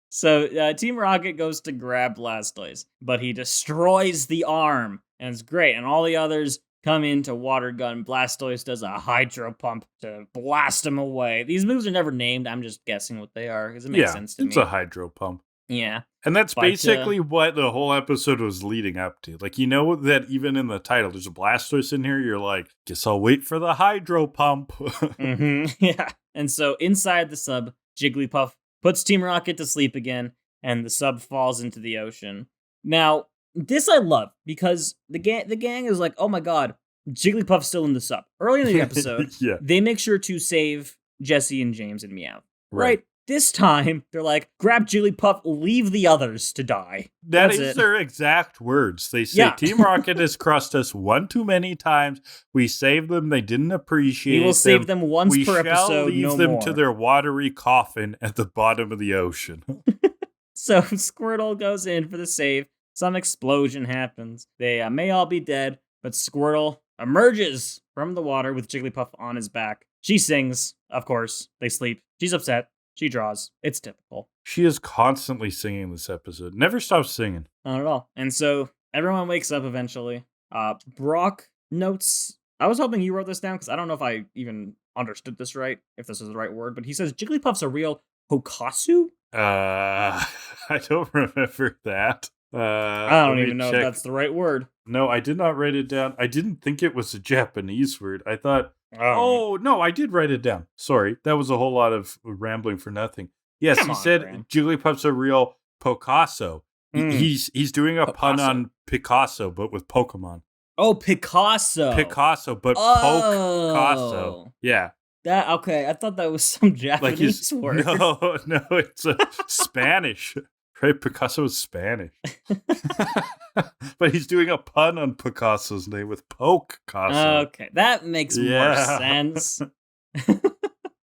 So Team Rocket goes to grab Blastoise, but he destroys the arm, and it's great. And all the others come in to water gun. Blastoise does a hydro pump to blast him away. These moves are never named. I'm just guessing what they are because it makes sense to me. It's a hydro pump. Yeah. And that's basically what the whole episode was leading up to. Like, you know that even in the title, there's a Blastoise in here. You're like, guess I'll wait for the hydro pump. Yeah. And so inside the sub, Jigglypuff puts Team Rocket to sleep again, and the sub falls into the ocean. Now, this I love, because the gang is like, oh my god, Jigglypuff's still in the sub. Early in the episode, they make sure to save Jesse and James and Meow. Right? This time, they're like, grab Jigglypuff, leave the others to die. That is their exact words. They say, Team Rocket has crossed us one too many times. We saved them. They didn't appreciate them. We will save them once per episode, We shall leave them to their watery coffin at the bottom of the ocean. So Squirtle goes in for the save. Some explosion happens. They may all be dead, but Squirtle emerges from the water with Jigglypuff on his back. She sings, of course. They sleep. She's upset. She draws. It's typical. She is constantly singing this episode. Never stops singing. Not at all. And so everyone wakes up eventually. Brock notes... I was hoping you wrote this down because I don't know if I even understood this right, if this is the right word, but he says Jigglypuff's a real Hokasu? I don't remember that. I don't even know if that's the right word. No, I did not write it down. I didn't think it was a Japanese word. I thought... Oh, no, I did write it down. Sorry, that was a whole lot of rambling for nothing. Yes, he said Jigglypuff's a real Picasso. He's doing a pun on Picasso, but with Pokemon. Oh, Picasso. Picasso, but Picasso. Yeah. That okay, I thought that was some Japanese word. No, it's Spanish. Right? Picasso is Spanish. But he's doing a pun on Picasso's name with Picasso. Okay, that makes more sense.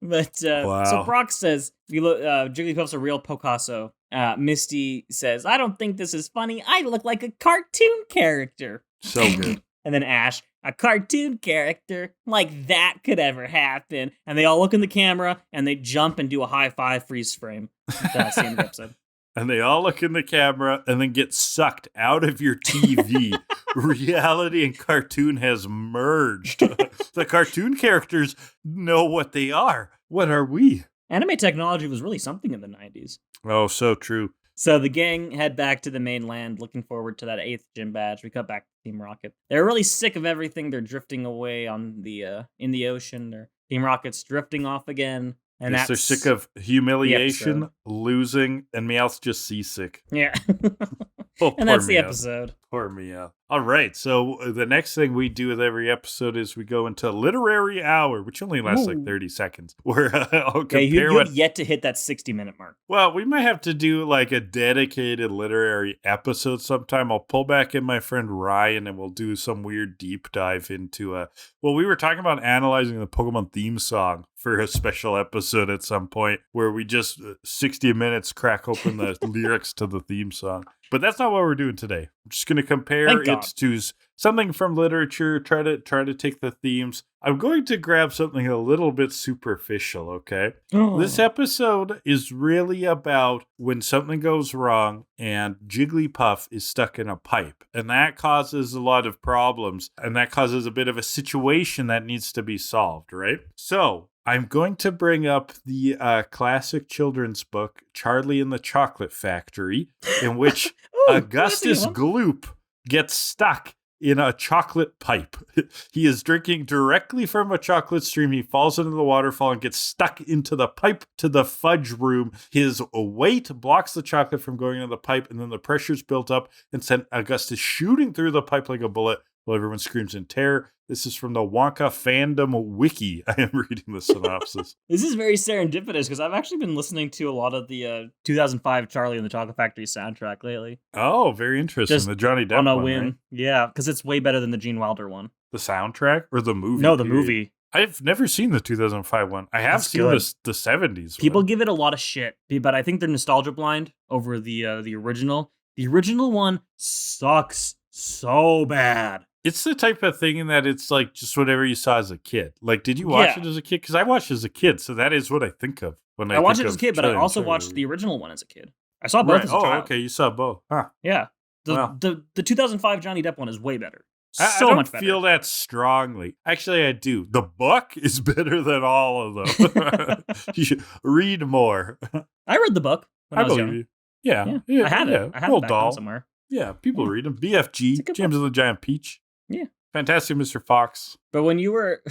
But so Brock says, "You look, Jigglypuff's a real Picasso." Misty says, "I don't think this is funny. I look like a cartoon character." So good. And then Ash, a cartoon character, like that could ever happen. And they all look in the camera and they jump and do a high five freeze frame. That's the end of the episode. And they all look in the camera and then get sucked out of your TV. Reality and cartoon has merged. The cartoon characters know what they are. What are we? Anime technology was really something in the 90s. Oh, so true. So the gang head back to the mainland, looking forward to that 8th gym badge. We cut back to Team Rocket. They're really sick of everything. They're drifting away on the in the ocean. Team Rocket's drifting off again. And they're sick of humiliation, losing, and Meowth's just seasick. Yeah. And that's the episode. Poor Meowth. All right, so the next thing we do with every episode is we go into literary hour, which only lasts like 30 seconds. Where I'll compare you've yet to hit that 60-minute mark. Well, we might have to do like a dedicated literary episode sometime. I'll pull back in my friend Ryan and we'll do some weird deep dive into well, we were talking about analyzing the Pokemon theme song for a special episode at some point where we just 60 minutes crack open the lyrics to the theme song. But that's not what we're doing today. I'm just going to compare it to something from literature, try to take the themes. I'm going to grab something a little bit superficial, okay? Oh. This episode is really about when something goes wrong and Jigglypuff is stuck in a pipe. And that causes a lot of problems. And that causes a bit of a situation that needs to be solved, right? So I'm going to bring up the classic children's book, Charlie and the Chocolate Factory, in which Augustus Gloop gets stuck in a chocolate pipe. He is drinking directly from a chocolate stream. He falls into the waterfall and gets stuck into the pipe to the fudge room. His weight blocks the chocolate from going into the pipe, and then the pressure's built up and sent Augustus shooting through the pipe like a bullet while everyone screams in terror. This is from the Wonka fandom wiki. I am reading the synopsis. This is very serendipitous because I've actually been listening to a lot of the 2005 Charlie and the Chocolate Factory soundtrack lately. Oh, very interesting. Just the Johnny Depp on a one, whim. right? Yeah, because it's way better than the Gene Wilder one. The soundtrack or the movie? No, the period? movie. I've never seen the 2005 one. I have seen the 70s People one. give it a lot of shit, but I think they're nostalgia blind over the original. The original one sucks so bad. It's the type of thing in that it's like just whatever you saw as a kid. Like, did you watch it as a kid? Because I watched it as a kid, so that is what I think of when I watched think it as a of kid, but I Charlie also and watched Charlie. the original one as a kid. I saw both as a child. Okay, you saw both. Huh. Yeah. Wow. The 2005 Johnny Depp one is way better. I So don't much better. feel that strongly. Actually, I do. The book is better than all of them. You should read more. I read the book when I was believe young. you. Yeah. I had it. I had it back home somewhere. Yeah, people Yeah. read them. It's a BFG, good James and the Giant Peach. Yeah. Fantastic Mr. Fox. But when you were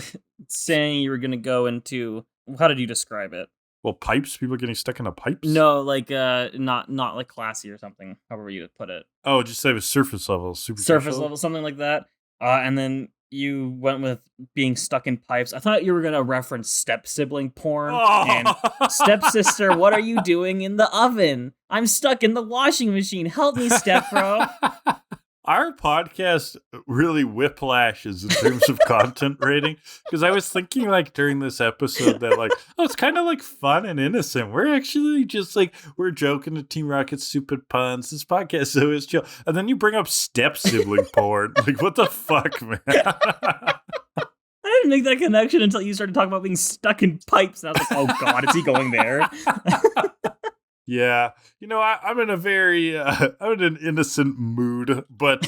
saying you were going to go into, how did you describe it? Well, pipes, people getting stuck in a pipes? No, like not like classy or something, however you would put it. Oh, just say it was surface level. Surface level, something like that. And then you went with being stuck in pipes. I thought you were going to reference step-sibling porn. And stepsister, what are you doing in the oven? I'm stuck in the washing machine. Help me, stepbro. Our podcast really whiplashes in terms of content rating, because I was thinking like during this episode that like, oh, it's kind of like fun and innocent. We're actually just like, we're joking at Team Rocket's stupid puns. This podcast so is chill. And then you bring up step-sibling porn. Like, what the fuck, man? I didn't make that connection until you started talking about being stuck in pipes. And I was like, oh God, is he going there? Yeah, you know, I'm in a very, I'm in an innocent mood, but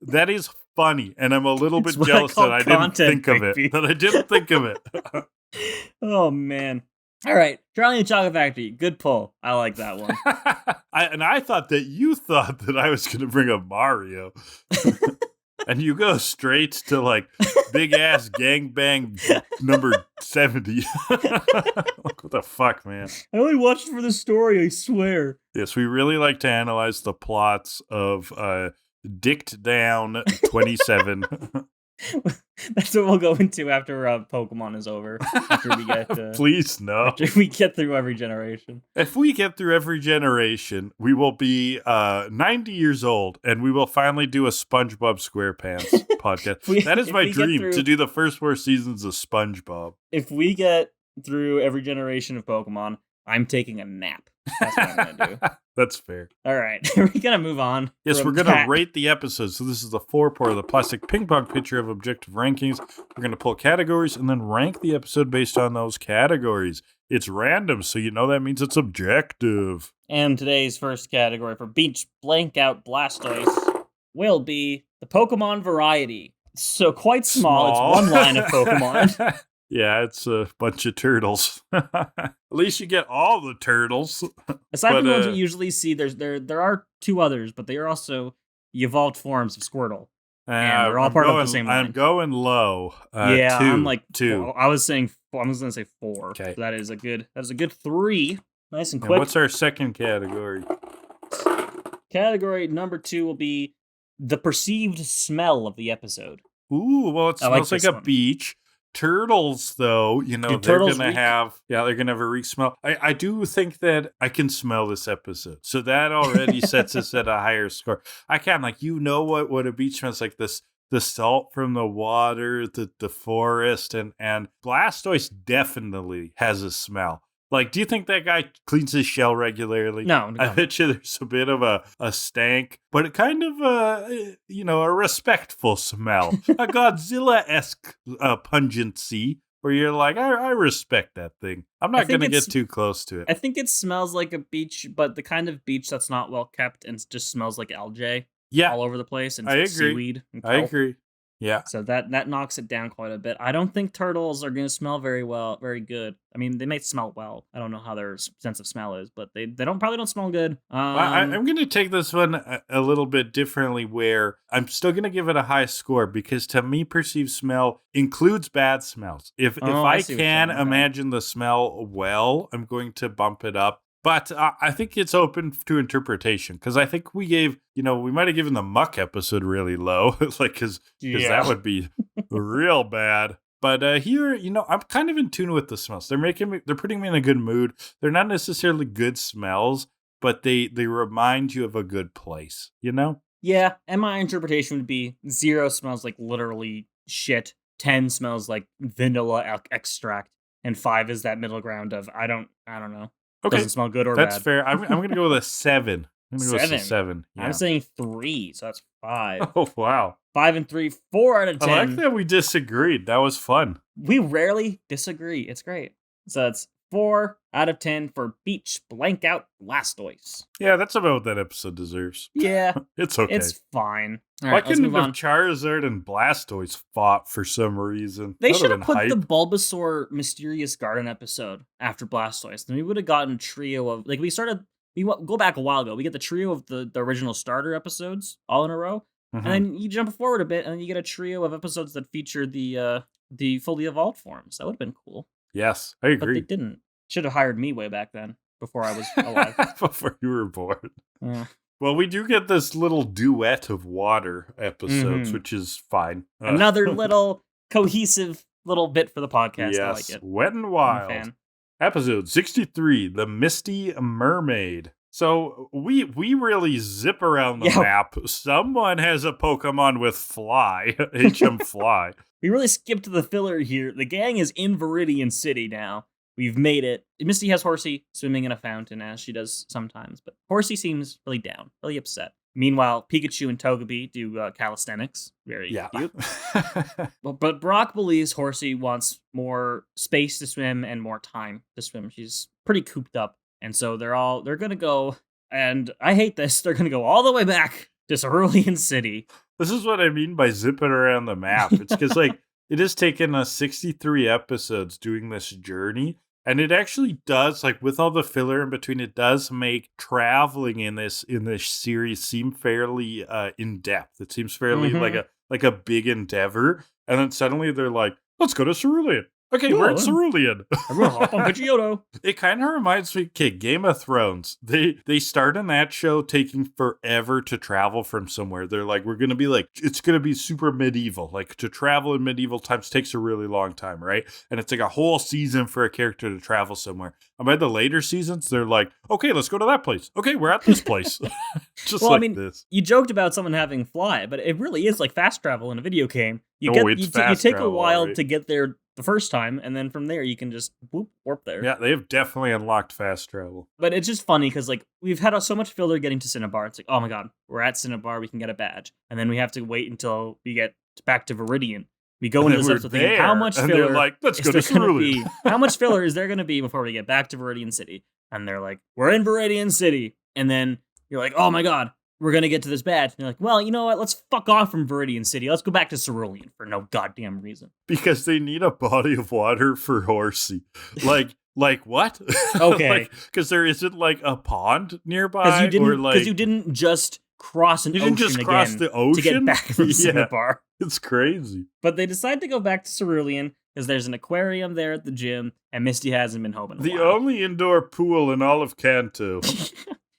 that is funny, and I'm a little bit jealous that I didn't think of it. Oh, man. All right, Charlie and the Chocolate Factory, good pull. I like that one. I thought that you thought that I was going to bring up Mario. And you go straight to like big ass gangbang number 70. What the fuck, man? I only watched it for the story, I swear. Yes, we really like to analyze the plots of Dicked Down 27. That's what we'll go into after Pokemon is over. After we get Please no. After we get through every generation. If we get through every generation, we will be 90 years old, and we will finally do a SpongeBob SquarePants podcast. That is my dream, to do the first 4 seasons of SpongeBob. If we get through every generation of Pokemon, I'm taking a nap. That's what I'm going to do. That's fair. All right. We're going to move on. Yes, we're going to rate the episode. So this is the 4-part of the plastic ping pong pitcher of objective rankings. We're going to pull categories and then rank the episode based on those categories. It's random, so you know that means it's objective. And today's first category for Beach Blank-Out Blastoise will be the Pokemon variety. So quite small. It's one line of Pokemon. Yeah, it's a bunch of turtles. At least you get all the turtles. Aside from the ones you usually see, there are 2 others, but they are also the evolved forms of Squirtle. And they're all part of the same line. I'm going low. Yeah, 2, I'm like 2. I was going to say 4. Okay. So that is a good 3. Nice and quick. And what's our second category? Category number 2 will be the perceived smell of the episode. Ooh, well, it smells like a one. Beach. Turtles, though, you know, they're going to have a reek smell. I do think that I can smell this episode. So that already sets us at a higher score. I can, like, you know what a beach smells like, this, the salt from the water, the forest, and Blastoise definitely has a smell. Like, do you think that guy cleans his shell regularly? No. I bet you there's a bit of a stank, but a kind of a respectful smell, a Godzilla-esque pungency, where you're like, I respect that thing. I'm not going to get too close to it. I think it smells like a beach, but the kind of beach that's not well kept and just smells like algae all over the place. And I agree. seaweed. And I agree. Yeah. So that knocks it down quite a bit. I don't think turtles are going to smell very good. I mean, they may smell well. I don't know how their sense of smell is, but they probably don't smell good. I'm going to take this one a little bit differently, where I'm still going to give it a high score because to me, perceived smell includes bad smells. If I can imagine the smell well, I'm going to bump it up. But I think it's open to interpretation because I think we gave, we might have given the muck episode really low, like because that would be real bad. But here, I'm kind of in tune with the smells. They're putting me in a good mood. They're not necessarily good smells, but they remind you of a good place, Yeah, and my interpretation would be 0 smells like literally shit, 10 smells like vanilla extract, and 5 is that middle ground of I don't know. Okay. Doesn't smell good or that's bad. That's fair. I'm going to go with a 7. I'm going to go with a 7. Yeah. I'm saying 3, so that's 5. Oh, wow. 5 and 3, 4 out of 10. I like that we disagreed. That was fun. We rarely disagree. It's great. So it's 4 out of 10 for Beach Blank-Out Blastoise. Yeah, that's about what that episode deserves. Yeah. It's okay. It's fine. All right, why couldn't have Charizard and Blastoise fought for some reason? They should have put the Bulbasaur Mysterious Garden episode after Blastoise. Then we would have gotten a trio of, we go back a while ago. We get the trio of the original starter episodes all in a row. Mm-hmm. And then you jump forward a bit and then you get a trio of episodes that feature the fully evolved forms. That would have been cool. Yes, I agree. But they didn't. Should have hired me way back then, before I was alive. Before you were born. Yeah. Well, we do get this little duet of water episodes, which is fine. Another little cohesive little bit for the podcast. Yes, I like it. Wet and Wild. Episode 63, The Misty Mermaid. So we really zip around the map. Someone has a Pokemon with Fly, HM Fly. We really skipped the filler here. The gang is in Viridian City now. We've made it. Misty has Horsey swimming in a fountain, as she does sometimes, but Horsey seems really down, really upset. Meanwhile, Pikachu and Togepi do calisthenics. Very cute. But Brock believes Horsey wants more space to swim and more time to swim. She's pretty cooped up. And so they're going to go, and I hate this, they're going to go all the way back to Cerulean City. This is what I mean by zipping around the map. It's because, it has taken us 63 episodes doing this journey, and it actually does, with all the filler in between, it does make traveling in this series seem fairly in-depth. It seems fairly like a big endeavor, and then suddenly they're like, let's go to Cerulean. Okay, we're in Cerulean. I'm gonna hop on Pidgeotto. It kind of reminds me, Game of Thrones. They start in that show taking forever to travel from somewhere. They're like, we're gonna be it's gonna be super medieval. To travel in medieval times takes a really long time, right? And it's a whole season for a character to travel somewhere. And by the later seasons, they're like, okay, let's go to that place. Okay, we're at this place. Just this. You joked about someone having Fly, but it really is like fast travel in a video game. You take a while to get there the first time, and then from there you can just warp there. Yeah, they have definitely unlocked fast travel. But it's just funny because we've had so much filler getting to Cinnabar. It's oh my god, we're at Cinnabar, we can get a badge, and then we have to wait until we get back to Viridian. We go into this episode thinking, how much filler? And they're like, let's go to Cerulean. How much filler is there going to be before we get back to Viridian City? And they're like, we're in Viridian City, and then you're like, oh my god, we're going to get to this badge. And you're like, well, you know what? Let's fuck off from Viridian City. Let's go back to Cerulean for no goddamn reason. Because they need a body of water for Horsey. Like what? Okay. Because there isn't a pond nearby? Because you didn't just cross an ocean to get back from Cinnabar. It's crazy. But they decide to go back to Cerulean because there's an aquarium there at the gym, and Misty hasn't been home in a while. The only indoor pool in all of Kanto.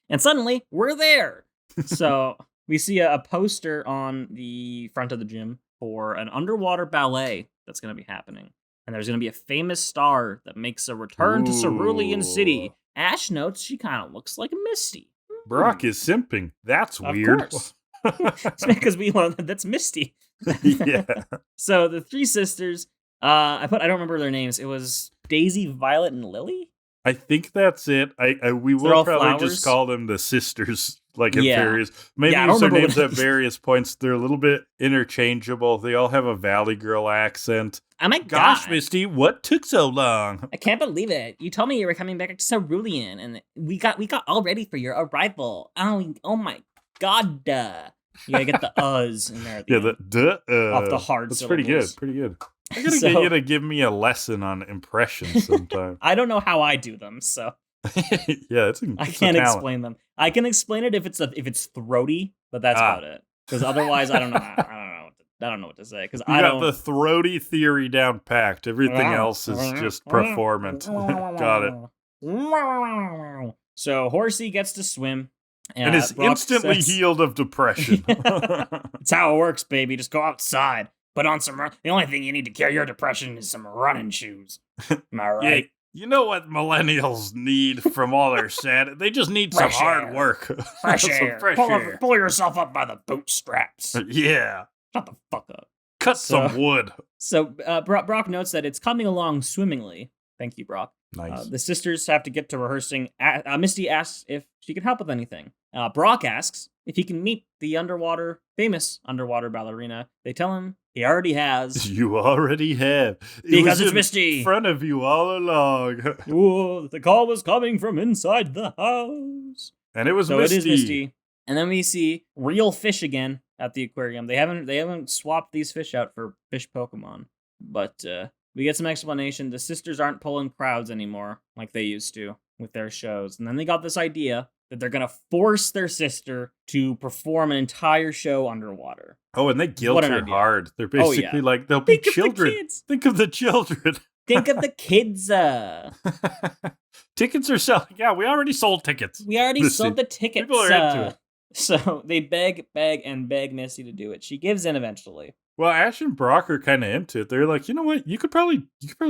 And suddenly, we're there. So we see a poster on the front of the gym for an underwater ballet that's going to be happening. And there's going to be a famous star that makes a return to Cerulean City. Ash notes she kind of looks like Misty. Brock is simping. That's weird. Of course. It's because that's Misty. Yeah. So the three sisters, I don't remember their names. It was Daisy, Violet, and Lily? I think that's it. We will probably just call them the sisters. Various, maybe use their names at various points. They're a little bit interchangeable. They all have a Valley Girl accent. Oh my gosh, God. Misty, what took so long? I can't believe it. You told me you were coming back to Cerulean, and we got all ready for your arrival. Oh my God. You gotta get the uhs in there at the end. Off the hard That's syllables. pretty good. I gotta get you to give me a lesson on impressions sometime. I don't know how I do them, so Yeah, I can't explain them. I can explain it if it's throaty, but that's about it. Because otherwise, I don't know. I don't know what to say. Because I got the throaty theory down packed. Everything else is just performant. Got it. So Horsey gets to swim. And is Brock instantly healed of depression. It's how it works, baby. Just go outside. Put on some... The only thing you need to cure your depression is some running shoes. Am I right? You know what millennials need from all their sad? They just need some hard work. Fresh air. Pull yourself up by the bootstraps. Yeah. Shut the fuck up. Cut some wood. So Brock notes that it's coming along swimmingly. Thank you, Brock. Nice. The sisters have to get to rehearsing. Misty asks if she can help with anything. Brock asks if he can meet the famous underwater ballerina. They tell him he already has. You already have. Because it's Misty. In front of you all along. Ooh, the call was coming from inside the house. And it was so Misty. It is Misty. And then we see real fish again at the aquarium. They haven't swapped these fish out for fish Pokemon. But we get some explanation. The sisters aren't pulling crowds anymore like they used to with their shows. And then they got this idea that they're going to force their sister to perform an entire show underwater. Oh, and they guilt her hard. They're basically like, they'll be children. Think of the children. Think of the kids. Tickets are selling. Yeah, we already sold tickets. We already sold the tickets. People are into it. So they beg Misty to do it. She gives in eventually. Well, Ash and Brock are kind of into it. They're like, you know what? You could probably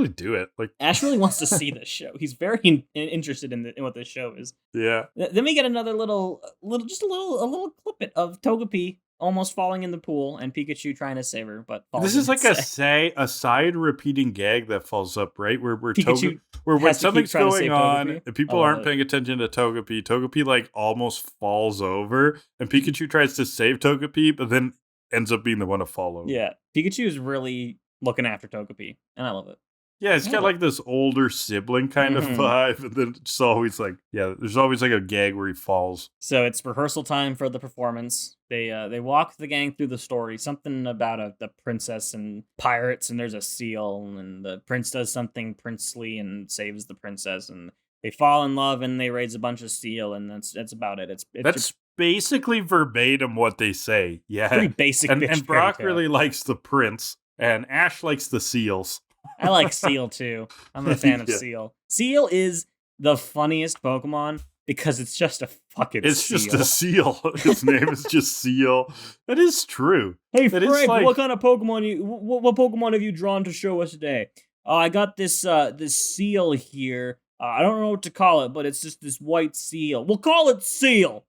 do it. Like Ash really wants to see this show. He's very interested in what this show is. Yeah. Then we get another little clip of Togepi almost falling in the pool and Pikachu trying to save her, but this is like a side repeating gag that falls up, right? Where Pikachu when something's going on and people aren't paying attention to Togepi like almost falls over, and Pikachu tries to save Togepi, but then ends up being the one to fall over. Yeah, Pikachu is really looking after Togepi, and I love it. Yeah, it's got like this older sibling kind of vibe, and then it's always like, there's always like a gag where he falls. So it's rehearsal time for the performance. They walk the gang through the story, something about the princess and pirates, and there's a seal, and the prince does something princely and saves the princess, and they fall in love, and they raise a bunch of seal, and that's about it. That's basically verbatim what they say. Yeah, pretty basic. And Brock really likes the prince, and Ash likes the seals. I like Seal too. I'm a fan of Seal. Seal is the funniest Pokemon because it's just a fucking seal. It's just a seal. His name is just Seal. That is true. Hey, Frank, what kind of Pokemon what Pokemon have you drawn to show us today? I got this seal here. I don't know what to call it, but it's just this white seal. We'll call it Seal.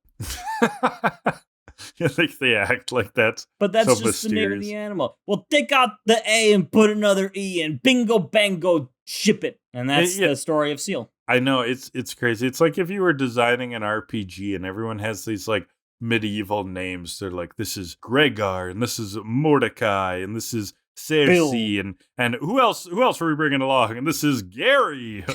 I think they act like that's But that's so just mysterious. The name of the animal. Well, take out the A and put another E and bingo bango ship it. And that's the story of Seal. I know, it's crazy. It's like if you were designing an RPG and everyone has these like medieval names. They're like, this is Gregor and this is Mordecai and this is Cersei and who else are we bringing along? And this is Gary.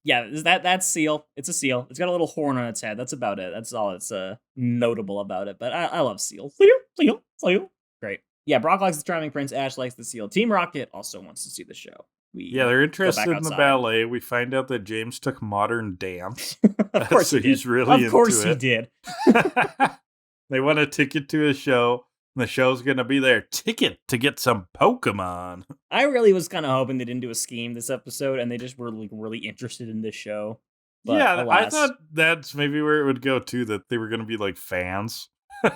Yeah, that's Seal. It's a seal. It's got a little horn on its head. That's about it. That's all that's notable about it. But I love Seal. Seal. Great. Yeah, Brock likes the Charming Prince. Ash likes the seal. Team Rocket also wants to see the show. They're interested in the ballet. We find out that James took modern dance. Of course so he's really into it. Of course he did. They want a ticket to a show. The show's going to be their ticket to get some Pokemon. I really was kind of hoping they didn't do a scheme this episode and they just were like really interested in this show. But yeah, alas. I thought that's maybe where it would go too, that they were going to be like fans.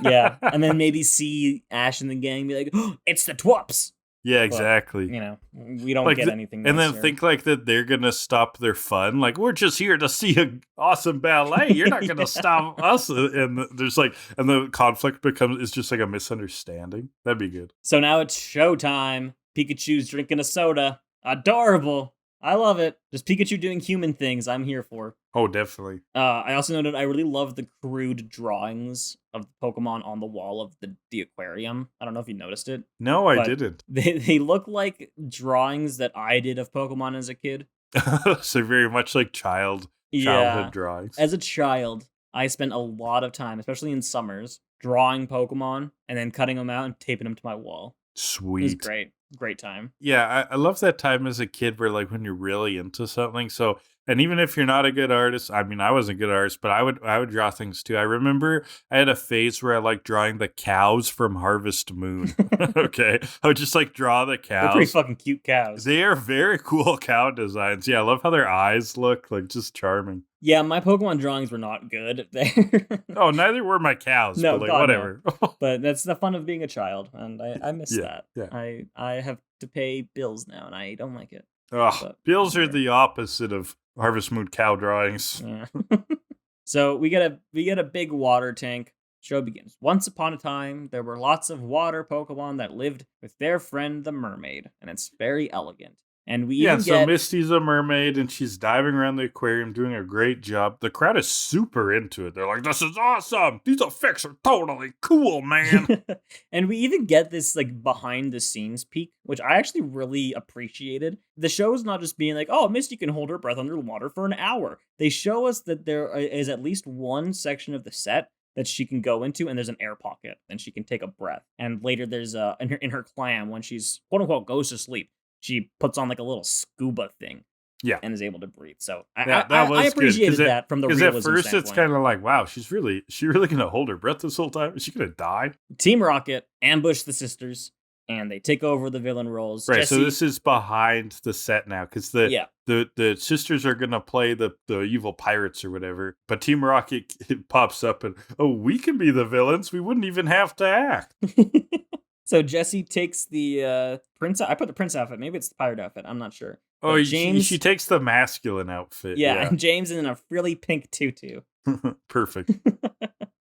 Yeah, and then maybe see Ash and the gang and be like, oh, it's the Twops. Yeah, exactly. But, we don't get anything. And then think like that they're going to stop their fun. Like, we're just here to see an awesome ballet. You're not going to stop us. And there's like, and the conflict is just like a misunderstanding. That'd be good. So now it's showtime. Pikachu's drinking a soda. Adorable. I love it. Just Pikachu doing human things I'm here for. Oh, definitely. I also noted I really love the crude drawings of the Pokemon on the wall of the aquarium. I don't know if you noticed it. No, I didn't. They look like drawings that I did of Pokemon as a kid. So very much like childhood drawings. As a child, I spent a lot of time, especially in summers, drawing Pokemon and then cutting them out and taping them to my wall. Sweet. It was great. Great time. Yeah, I love that time as a kid where like when you're really into something. So, and even if you're not a good artist, I mean, I wasn't a good artist, but I would draw things too. I remember I had a phase where I liked drawing the cows from Harvest Moon. Okay, I would just like draw the cows. They're pretty fucking cute cows. They are very cool cow designs. Yeah, I love how their eyes look like just charming. Yeah, my Pokemon drawings were not good. Oh, neither were my cows. No, but like, God, whatever. No. But that's the fun of being a child, and I miss that. Yeah. I have to pay bills now, and I don't like it. Oh, bills are the opposite of Harvest Moon cow drawings. Yeah. So we get a big water tank. Show begins. Once upon a time, there were lots of water Pokemon that lived with their friend the mermaid, and it's very elegant. And we even so Misty's a mermaid, and she's diving around the aquarium, doing a great job. The crowd is super into it. They're like, "This is awesome! These effects are totally cool, man!" And we even get this like behind the scenes peek, which I actually really appreciated. The show is not just being like, "Oh, Misty can hold her breath underwater for an hour." They show us that there is at least one section of the set that she can go into, and there's an air pocket, and she can take a breath. And later, there's in her clam when she's quote unquote goes to sleep. She puts on like a little scuba thing, and is able to breathe. So I appreciated that from the realism standpoint. Because at first it's kind of like, wow, she really gonna hold her breath this whole time? Is she gonna die? Team Rocket ambush the sisters, and they take over the villain roles. Right. So this is behind the set now, because the sisters are gonna play the evil pirates or whatever. But Team Rocket pops up and we can be the villains. We wouldn't even have to act. So Jessie takes the prince. I put the prince outfit. Maybe it's the pirate outfit. I'm not sure. Oh, James. She takes the masculine outfit. Yeah, and James is in a frilly pink tutu. Perfect.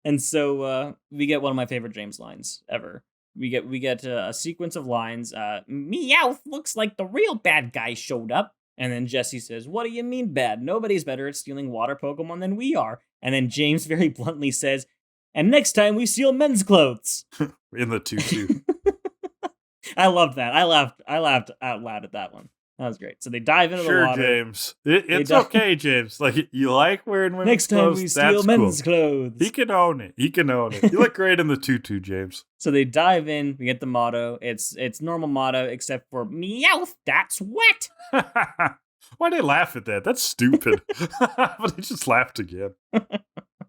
And so we get one of my favorite James lines ever. We get a sequence of lines. Meowth looks like the real bad guy showed up. And then Jessie says, "What do you mean bad? Nobody's better at stealing water Pokemon than we are." And then James very bluntly says, "And next time we steal men's clothes." In the tutu. I loved that. I laughed out loud at that one. That was great. So they dive into the water. James. It's okay, James. Like, you like wearing women's Next time clothes? we steal men's clothes. He can own it. You look great in the tutu, James. So they dive in. We get the motto. It's normal motto, except for Meowth, that's wet. Why'd they laugh at that? That's stupid. But they just laughed again.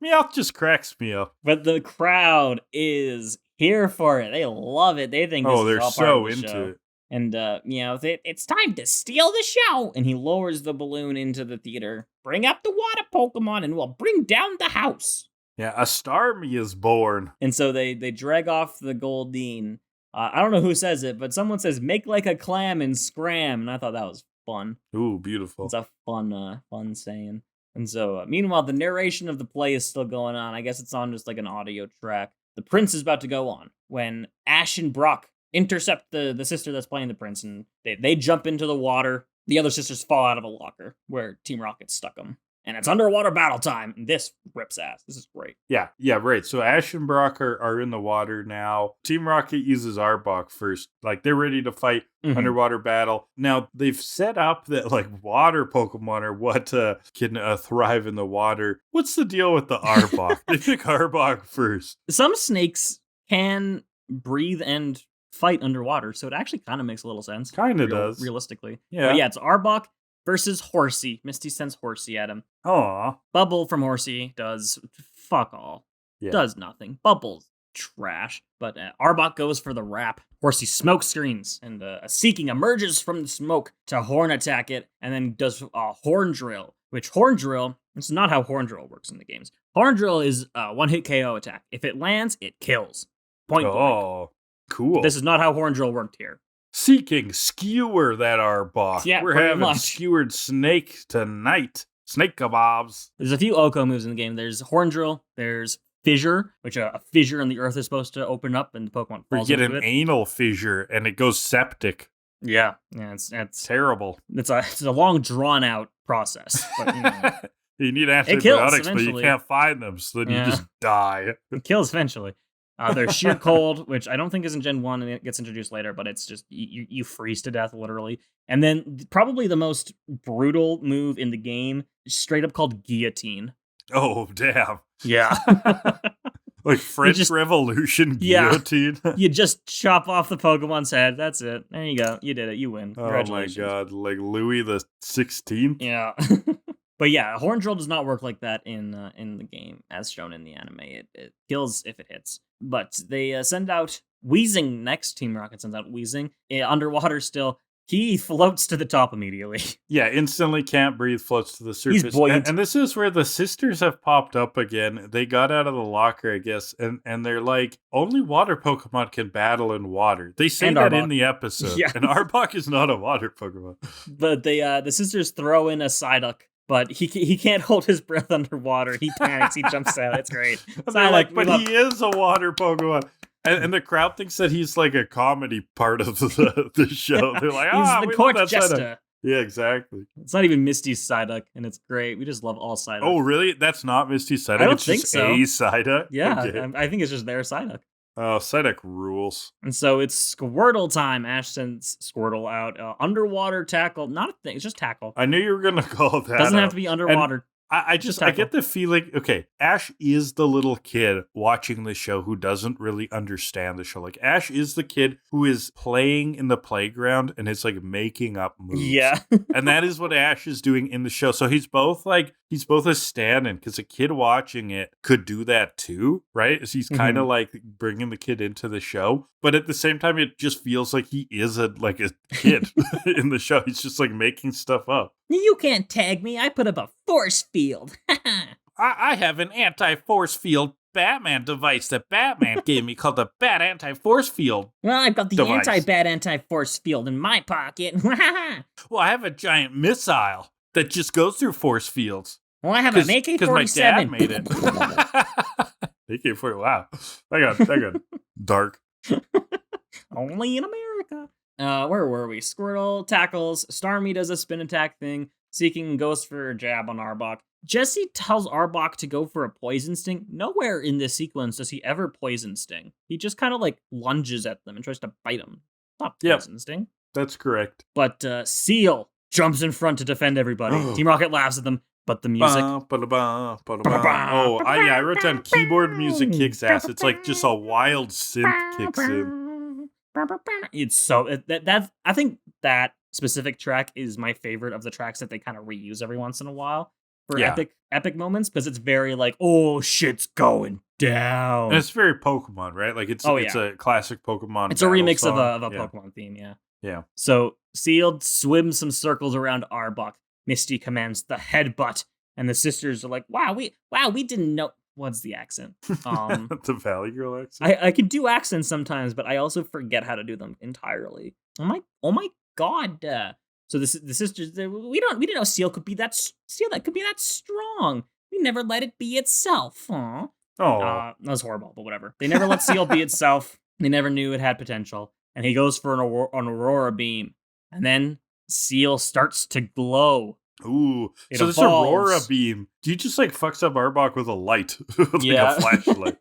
Meowth just cracks me up. But the crowd is here for it. They love it. They think this is all part of the into show. it. And, it's time to steal the show. And he lowers the balloon into the theater. Bring up the water Pokemon and we'll bring down the house. Yeah, a Starmie is born. And so they drag off the Goldeen. I don't know who says it, but someone says, "Make like a clam and scram." And I thought that was fun. Ooh, beautiful. It's a fun saying. And so, meanwhile, the narration of the play is still going on. I guess it's on just like an audio track. The prince is about to go on when Ash and Brock intercept the sister that's playing the prince, and they jump into the water. The other sisters fall out of a locker where Team Rocket stuck them. And it's underwater battle time, and this rips ass. This is great. Yeah, right. So Ash and Brock are in the water now. Team Rocket uses Arbok first. Like, they're ready to fight underwater battle. Now, they've set up that, like, water Pokemon are what can thrive in the water. What's the deal with the Arbok? They pick Arbok first. Some snakes can breathe and fight underwater, so it actually kind of makes a little sense. Kind of does. Realistically. Yeah. But yeah, it's Arbok versus Horsey. Misty sends Horsey at him. Aw. Bubble from Horsey does fuck all. Yeah. Does nothing. Bubble's trash. But Arbok goes for the wrap. Horsey smoke screens, and Seeking emerges from the smoke to horn attack it, and then does a horn drill. Which horn drill, it's not how horn drill works in the games. Horn drill is a one-hit KO attack. If it lands, it kills. Point blank. Oh, cool. This is not how horn drill worked here. Seeking, skewer that Arbok. Yeah, we're having skewered snake tonight. Snake kebabs. There's a few Oko moves in the game. There's Horn Drill. There's Fissure, which a fissure in the earth is supposed to open up and the Pokemon falls into it. You get an anal fissure and it goes septic. Yeah, it's terrible. It's a long drawn out process. But, you need antibiotics, but you can't find them, so then you just die. It kills eventually. There's Sheer Cold, which I don't think is in Gen 1 and it gets introduced later, but it's just, you freeze to death, literally. And then probably the most brutal move in the game, straight up called Guillotine. Oh, damn. Yeah. Like French Revolution guillotine. You just chop off the Pokemon's head. That's it. There you go. You did it. You win. Congratulations. Oh my god, like Louis the 16th? Yeah. But yeah, Horn Drill does not work like that in the game, as shown in the anime. It kills if it hits. But they send out Weezing next. Team Rocket sends out Weezing. Underwater still. He floats to the top immediately. Yeah, instantly can't breathe, floats to the surface. He's buoyant. And this is where the sisters have popped up again. They got out of the locker, I guess, and they're like, only water Pokemon can battle in water. They say And that Arbok. in the episode. Yeah. And Arbok is not a water Pokemon. But they the sisters throw in a Psyduck, but he can't hold his breath underwater. He panics. He jumps out. It's great. And they're like, but he is a water Pokemon. And the crowd thinks that he's like a comedy part of the show. They're like, he's the court that jester. Psyduck. Yeah, exactly. It's not even Misty's Psyduck, and it's great. We just love all Psyduck. Oh, really? That's not Misty's Psyduck? I don't It's think just so. a Psyduck? Yeah, Okay. I think it's just their Psyduck. Oh, Psyduck rules. And so it's Squirtle time. Ash sends Squirtle out. Underwater tackle. Not a thing. It's just tackle. I knew you were going to call that Doesn't out. have to be underwater. I get the feeling, okay, Ash is the little kid watching the show who doesn't really understand the show. Like, Ash is the kid who is playing in the playground and is, like, making up moves. Yeah. And that is what Ash is doing in the show. So he's both a stand-in, because a kid watching it could do that too, right? So he's kind of like bringing the kid into the show. But at the same time, it just feels like he is a kid in the show. He's just, like, making stuff up. You can't tag me. I put up a force field. I have an anti-force field Batman device that Batman gave me called the Bat Anti-Force Field. Well, I've got the device. anti-bat anti-force field in my pocket. Well, I have a giant missile that just goes through force fields. Well, I have an Because my dad AK-47. made it. AK-47, wow. That got dark. Only in America. Where were we? Squirtle tackles. Starmie does a spin attack thing. Seeking goes for a jab on Arbok. Jesse tells Arbok to go for a poison sting. Nowhere in this sequence does he ever poison sting. He just kind of like lunges at them and tries to bite them. Not poison sting. That's correct. But Seal jumps in front to defend everybody. Team Rocket laughs at them, but the music. Oh, I wrote down keyboard music kicks ass. It's like just a wild synth kicks in. It's so that I think that specific track is my favorite of the tracks that they kind of reuse every once in a while for epic moments, because it's very like, oh, shit's going down. And it's very Pokemon, right? Like it's a classic Pokemon. It's a remix song. of a Pokemon theme, yeah. Yeah. So Sealed swims some circles around Arbok. Misty commands the headbutt, and the sisters are like, wow, we didn't know. What's the accent? The Valley Girl accent. I can do accents sometimes, but I also forget how to do them entirely. Oh my god! So the sisters, we didn't know Seal could be that strong. We never let it be itself. Aww. Oh, that was horrible, but whatever. They never let Seal be itself. They never knew it had potential, and he goes for an Aurora Beam, and then Seal starts to glow. Ooh, It so this evolves. Aurora Beam, do you just like fucks up Arbok with a light? Like a flashlight.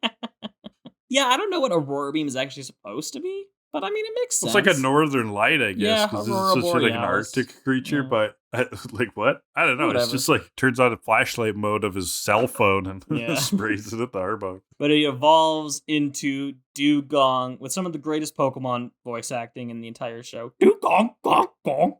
Yeah, I don't know what Aurora Beam is actually supposed to be, but I mean, it makes sense. It's like a northern light, I guess, because this Aurora is such like an Borealis. Arctic creature, Yeah. but like what? I don't know. Whatever. It's just like turns on a flashlight mode of his cell phone and Yeah. sprays it at the Arbok. But it evolves into Adewgong with some of the greatest Pokemon voice acting in the entire show. Adewgong, gong, gong.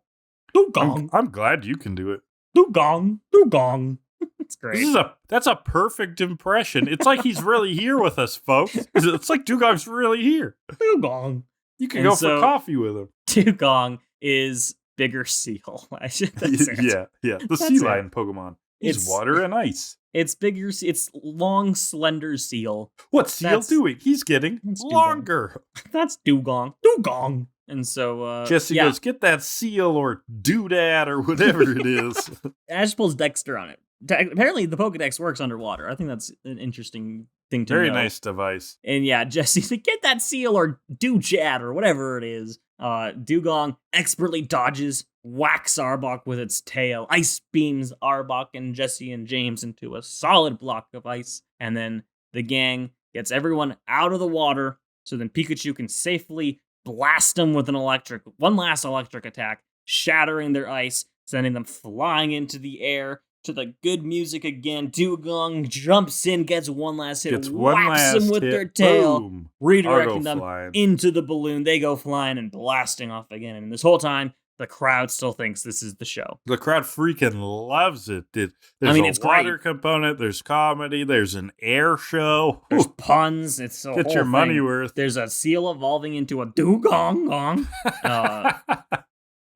Adewgong, I'm glad you can do it. Adewgong, Adewgong. It's great. That's a perfect impression. It's like he's really here with us, folks. It's like Dugong's really here. Adewgong. You can And go so- for coffee with him. Adewgong is bigger seal. That's it. Yeah. The That's sea it. lion Pokemon. He's It's- water and ice. It's bigger. It's long, slender seal. What's Seal That's- doing? He's getting That's Dewgong. longer. That's Adewgong. Adewgong. And so Jesse goes, get that seal or doodad or whatever it is. Ash pulls Dexter on it. Apparently, the Pokedex works underwater. I think that's an interesting thing to Very know. nice device. And yeah, Jesse's like, get that seal or do-chat or whatever it is. Adewgong expertly dodges, whacks Arbok with its tail, ice beams Arbok and Jesse and James into a solid block of ice. And then the gang gets everyone out of the water so then Pikachu can safely blast them with one last electric attack, shattering their ice, sending them flying into the air. to the good music again. Adewgong jumps in, gets one last hit, Gets one whacks last them with hit. their tail, Boom. redirecting I'll go them flying. into the balloon. They go flying and blasting off again. And this whole time, the crowd still thinks this is the show. The crowd freaking loves it. There's it's a water great. component, there's comedy, there's an air show. There's puns. It's a Get whole your money thing. worth. There's a seal evolving into a Adewgong.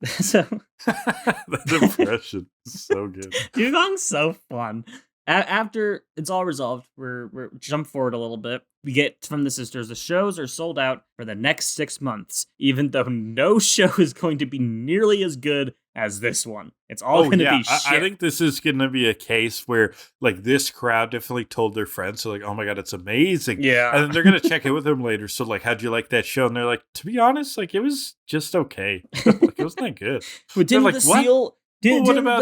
So That impression is so good. Adewgong's so fun. After it's all resolved, we're jump forward a little bit. We get from the sisters, the shows are sold out for the next 6 months, even though no show is going to be nearly as good as this one. It's all going to be shit. I think this is going to be a case where, like, this crowd definitely told their friends, so like, oh my god, it's amazing. Yeah. And then they're going to check in with them later. So, like, how'd you like that show? And they're like, to be honest, like, it was just okay. Like, it wasn't that good. But didn't like, the what? seal... What about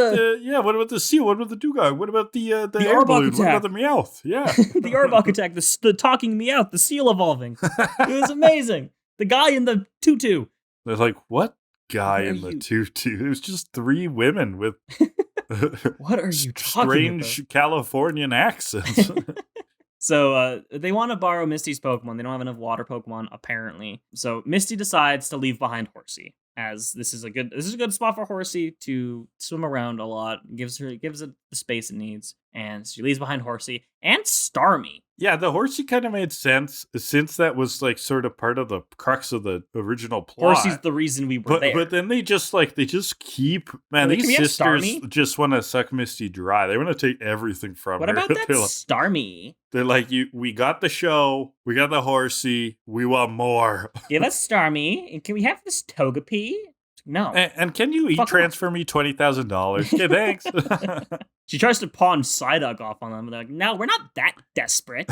the seal? What about the Dewgong? What about the air Arbok balloon? attack. What about the Meowth? Yeah. The Arbok attack, the talking Meowth, the seal evolving. It was amazing. The guy in the tutu. They're like, what guy in the tutu? There's just 3 women with what are you talking strange about? Californian accents. So they want to borrow Misty's Pokemon. They don't have enough water Pokemon, apparently. So Misty decides to leave behind Horsey, as this is a good spot for Horsey to swim around a lot. Gives it the space it needs, and she leaves behind Horsey and Starmie. Yeah, the Horsey kind of made sense since that was like sort of part of the crux of the original plot. Horsey's the reason we were there. But then they just keep, man, these sisters just want to suck Misty dry. They want to take everything from her. What about that Starmie? They're like, we got the show, we got the Horsey, we want more. Give us Starmie, and can we have this Togepi? No. And can you transfer me $20,000? Okay, thanks. She tries to pawn Psyduck off on them. They're like, no, we're not that desperate.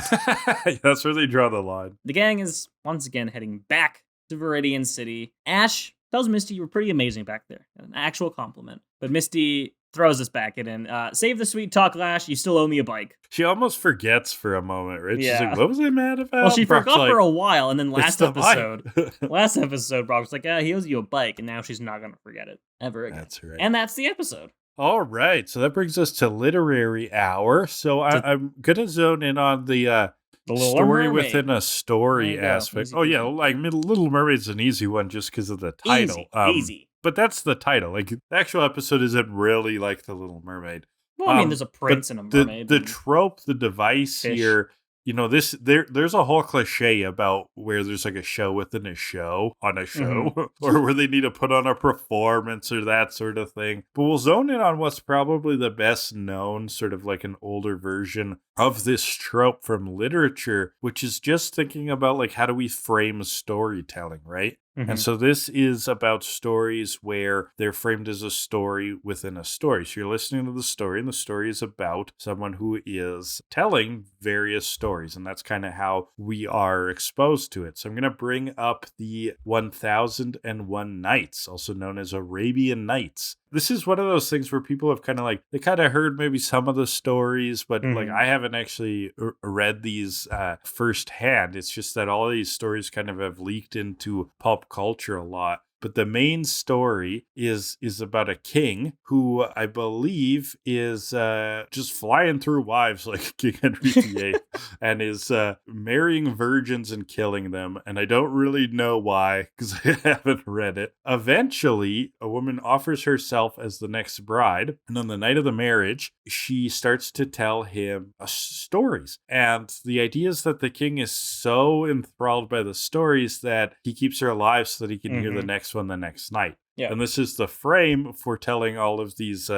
That's where they draw the line. The gang is once again heading back to Viridian City. Ash tells Misty you were pretty amazing back there. An actual compliment. But Misty throws us back in. Save the sweet talk, Ash. You still owe me a bike. She almost forgets for a moment, right? Yeah. She's like, what was I mad about? Well, she Brock's forgot for a while, and then last episode, Brock was like, he owes you a bike, and now she's not going to forget it ever again. That's right. And that's the episode. All right. So that brings us to Literary Hour. So I'm going to zone in on the story within a story aspect. Oh, yeah. Like Little Mermaid's an easy one just because of the title. Easy. But that's the title. Like, the actual episode isn't really like The Little Mermaid. Well, I mean, there's a prince and a mermaid. The trope, the device fish. here, there's a whole cliche about where there's like a show within a show on a show, or where they need to put on a performance or that sort of thing. But we'll zone in on what's probably the best known, sort of like an older version of this trope from literature, which is just thinking about like, how do we frame storytelling, right? And so this is about stories where they're framed as a story within a story. So you're listening to the story, and the story is about someone who is telling various stories, and that's kind of how we are exposed to it. So I'm going to bring up the 1001 Nights, also known as Arabian Nights. This is one of those things where people have kind of heard maybe some of the stories, but like I haven't actually read these firsthand. It's just that all of these stories kind of have leaked into pulp culture a lot. But the main story is about a king who I believe is just flying through wives like King Henry VIII and is marrying virgins and killing them. And I don't really know why because I haven't read it. Eventually, a woman offers herself as the next bride. And on the night of the marriage, she starts to tell him stories. And the idea is that the king is so enthralled by the stories that he keeps her alive so that he can hear the next one the next night. Yeah. And this is the frame for telling all of these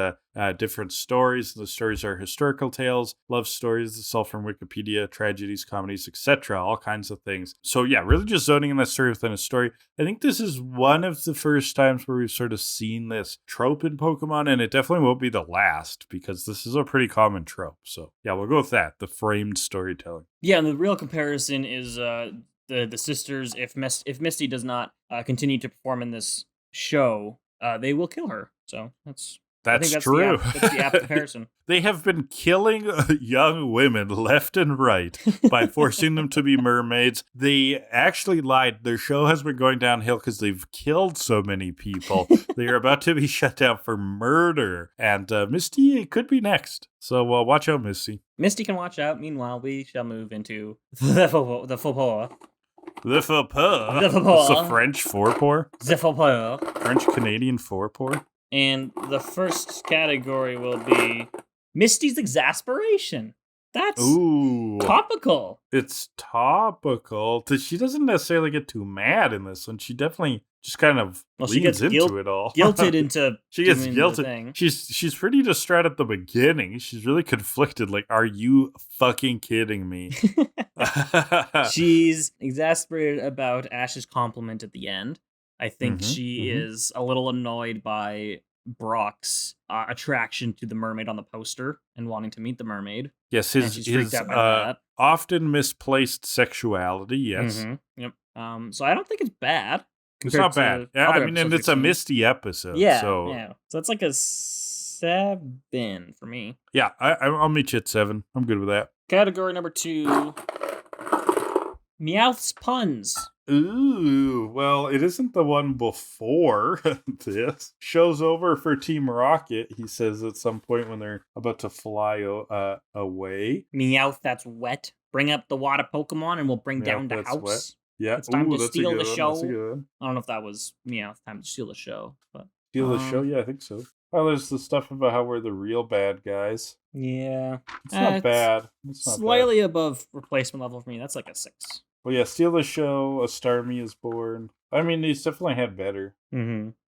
different stories. The stories are historical tales, love stories, it's all from Wikipedia, tragedies, comedies, etc., all kinds of things. So yeah, really just zoning in that story within a story. I think this is one of the first times where we've sort of seen this trope in Pokemon, and it definitely won't be the last because this is a pretty common trope. So yeah, we'll go with that, the framed storytelling. Yeah, and the real comparison is the sisters. If Misty does not continue to perform in this show, they will kill her. So that's I think That's true. That's the apt comparison. They have been killing young women left and right by forcing them to be mermaids. They actually lied. Their show has been going downhill because they've killed so many people. They are about to be shut down for murder. And Misty could be next. So watch out, Misty. Misty can watch out. Meanwhile, we shall move into the faux pas. The faux pas. The faux pas. It's a French forepaw. The faux pas. French-Canadian forepaw. And the first category will be Misty's exasperation. That's topical. It's topical. She doesn't necessarily get too mad in this one. She definitely just kind of leans into it all. Guilted into she gets doing guilted. The thing. She's pretty distraught at the beginning. She's really conflicted. Like, are you fucking kidding me? She's exasperated about Ash's compliment at the end. I think she is a little annoyed by Brock's attraction to the mermaid on the poster and wanting to meet the mermaid. Yes, his often misplaced sexuality. Yes. Yep. So I don't think it's bad. It's not bad. Yeah, I mean, and it's a Misty episode. Yeah. So it's like a 7 for me. Yeah, I'll meet you at 7. I'm good with that. Category number 2. Meowth's puns. Ooh, well, it isn't the one before this. Show's over for Team Rocket, he says at some point when they're about to fly away. Meowth, that's wet. Bring up the water Pokemon and we'll bring down the house. Wet. Yeah, it's time to steal the show. That's a good one. I don't know if that was Meowth, time to steal the show. But steal the show? Yeah, I think so. Oh, there's the stuff about how we're the real bad guys. Yeah. It's not bad. It's not slightly above replacement level for me. That's like a 6. Well, yeah, steal the show, A Starmie is Born. I mean, he's definitely had better.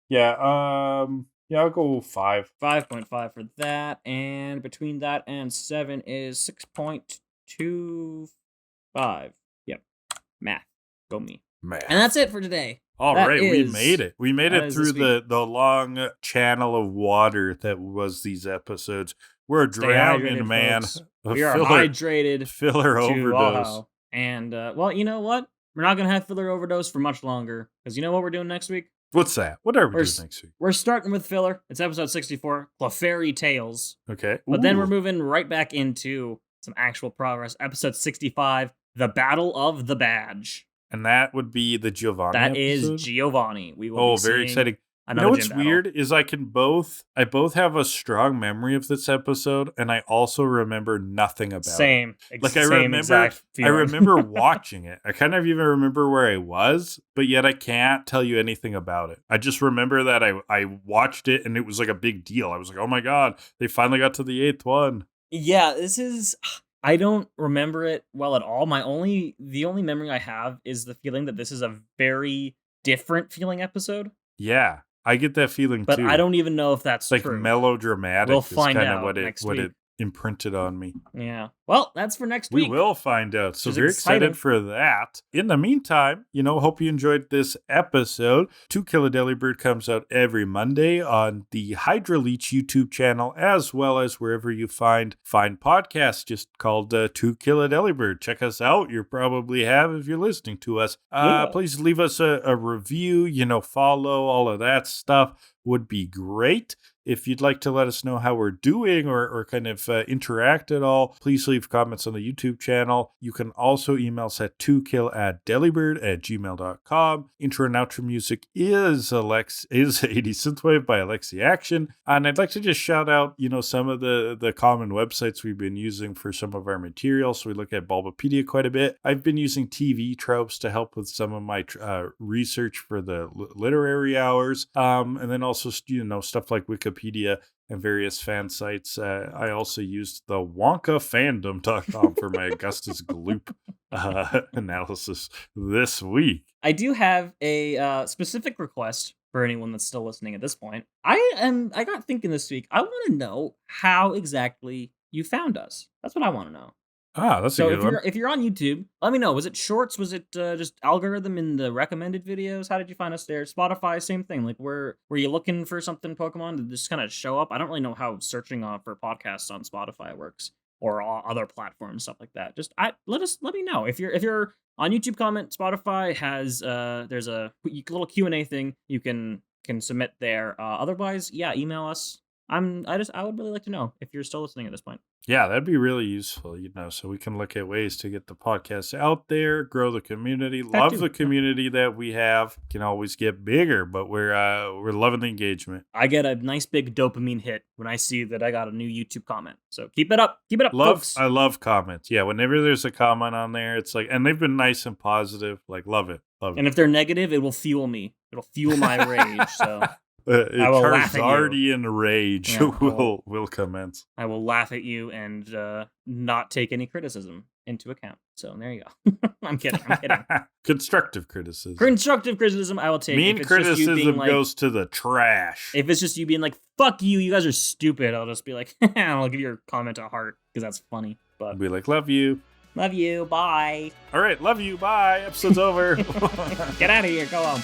Yeah, I'll go 5. 5.5 for that, and between that and 7 is 6.25. Yep. Math. Go me. Math. And that's it for today. All right, we made it. We made it through the long channel of water that was these episodes. We're drowning, man. We are hydrated. Filler overdose. And, well, you know what? We're not going to have filler overdose for much longer. Because you know what we're doing next week? What's that? What are we doing next week? We're starting with filler. It's episode 64, Clefairy Tales. Okay. But then we're moving right back into some actual progress. Episode 65, The Battle of the Badge. And that would be the Giovanni That episode? is Giovanni. We will be very exciting. You know what's weird is I both have a strong memory of this episode, and I also remember nothing about it. Like I remember watching it. I kind of even remember where I was, but yet I can't tell you anything about it. I just remember that I watched it and it was like a big deal. I was like, oh my god, they finally got to the 8th one. Yeah, I don't remember it well at all. The only memory I have is the feeling that this is a very different feeling episode. Yeah. I get that feeling too. But I don't even know if that's like true. Melodramatic. We'll find kind out of what next week. It imprinted on me. Yeah. Well, that's for next week. We will find out. So very excited for that. In the meantime, hope you enjoyed this episode. To Kill a Delibird comes out every Monday on the Hydra Leech YouTube channel, as well as wherever you find podcasts, just called To Kill a Delibird. Check us out. You probably have if you're listening to us. Please leave us a review, follow, all of that stuff would be great. If you'd like to let us know how we're doing or kind of interact at all, please leave comments on the YouTube channel. You can also email us at tokilladelibird@gmail.com. Intro and outro music is 80 Synthwave by Alexi Action. And I'd like to just shout out, some of the common websites we've been using for some of our material. So we look at Bulbapedia quite a bit. I've been using TV tropes to help with some of my research for the literary hours. And then also, stuff like Wikipedia and various fan sites. I also used the wonkafandom.com for my Augustus Gloop analysis this week. I do have a specific request for anyone that's still listening at this point. I got thinking this week, I want to know how exactly you found us. That's what I want to know. That's a good one. If you're on YouTube, let me know. Was it shorts? Was it just algorithm in the recommended videos? How did you find us there? Spotify, same thing. Like, were you looking for something Pokemon to just kind of show up? I don't really know how searching for podcasts on Spotify works or other platforms, stuff like that. Just let me know if you're on YouTube. Comment. Spotify has there's a little Q&A thing you can submit there. Otherwise, email us. I would really like to know if you're still listening at this point. Yeah, that'd be really useful, so we can look at ways to get the podcast out there, grow the community. Love the community that we have. Can always get bigger, but we're loving the engagement. I get a nice big dopamine hit when I see that I got a new YouTube comment. So keep it up, folks. I love comments. Yeah, whenever there's a comment on there, it's like, and they've been nice and positive. Like, love it. And if they're negative, it will fuel me. It'll fuel my rage. So. I will laugh at you. Already in rage. Yeah, will commence. I will laugh at you and not take any criticism into account. So there you go. I'm kidding. Constructive criticism. Constructive criticism I will take. Mean criticism goes to the trash. If it's just you being like, fuck you, you guys are stupid, I'll just be like, I'll give your comment a heart because that's funny. But I'll be like, love you. Love you. Bye. All right. Love you. Bye. Episode's over. Get out of here. Go home.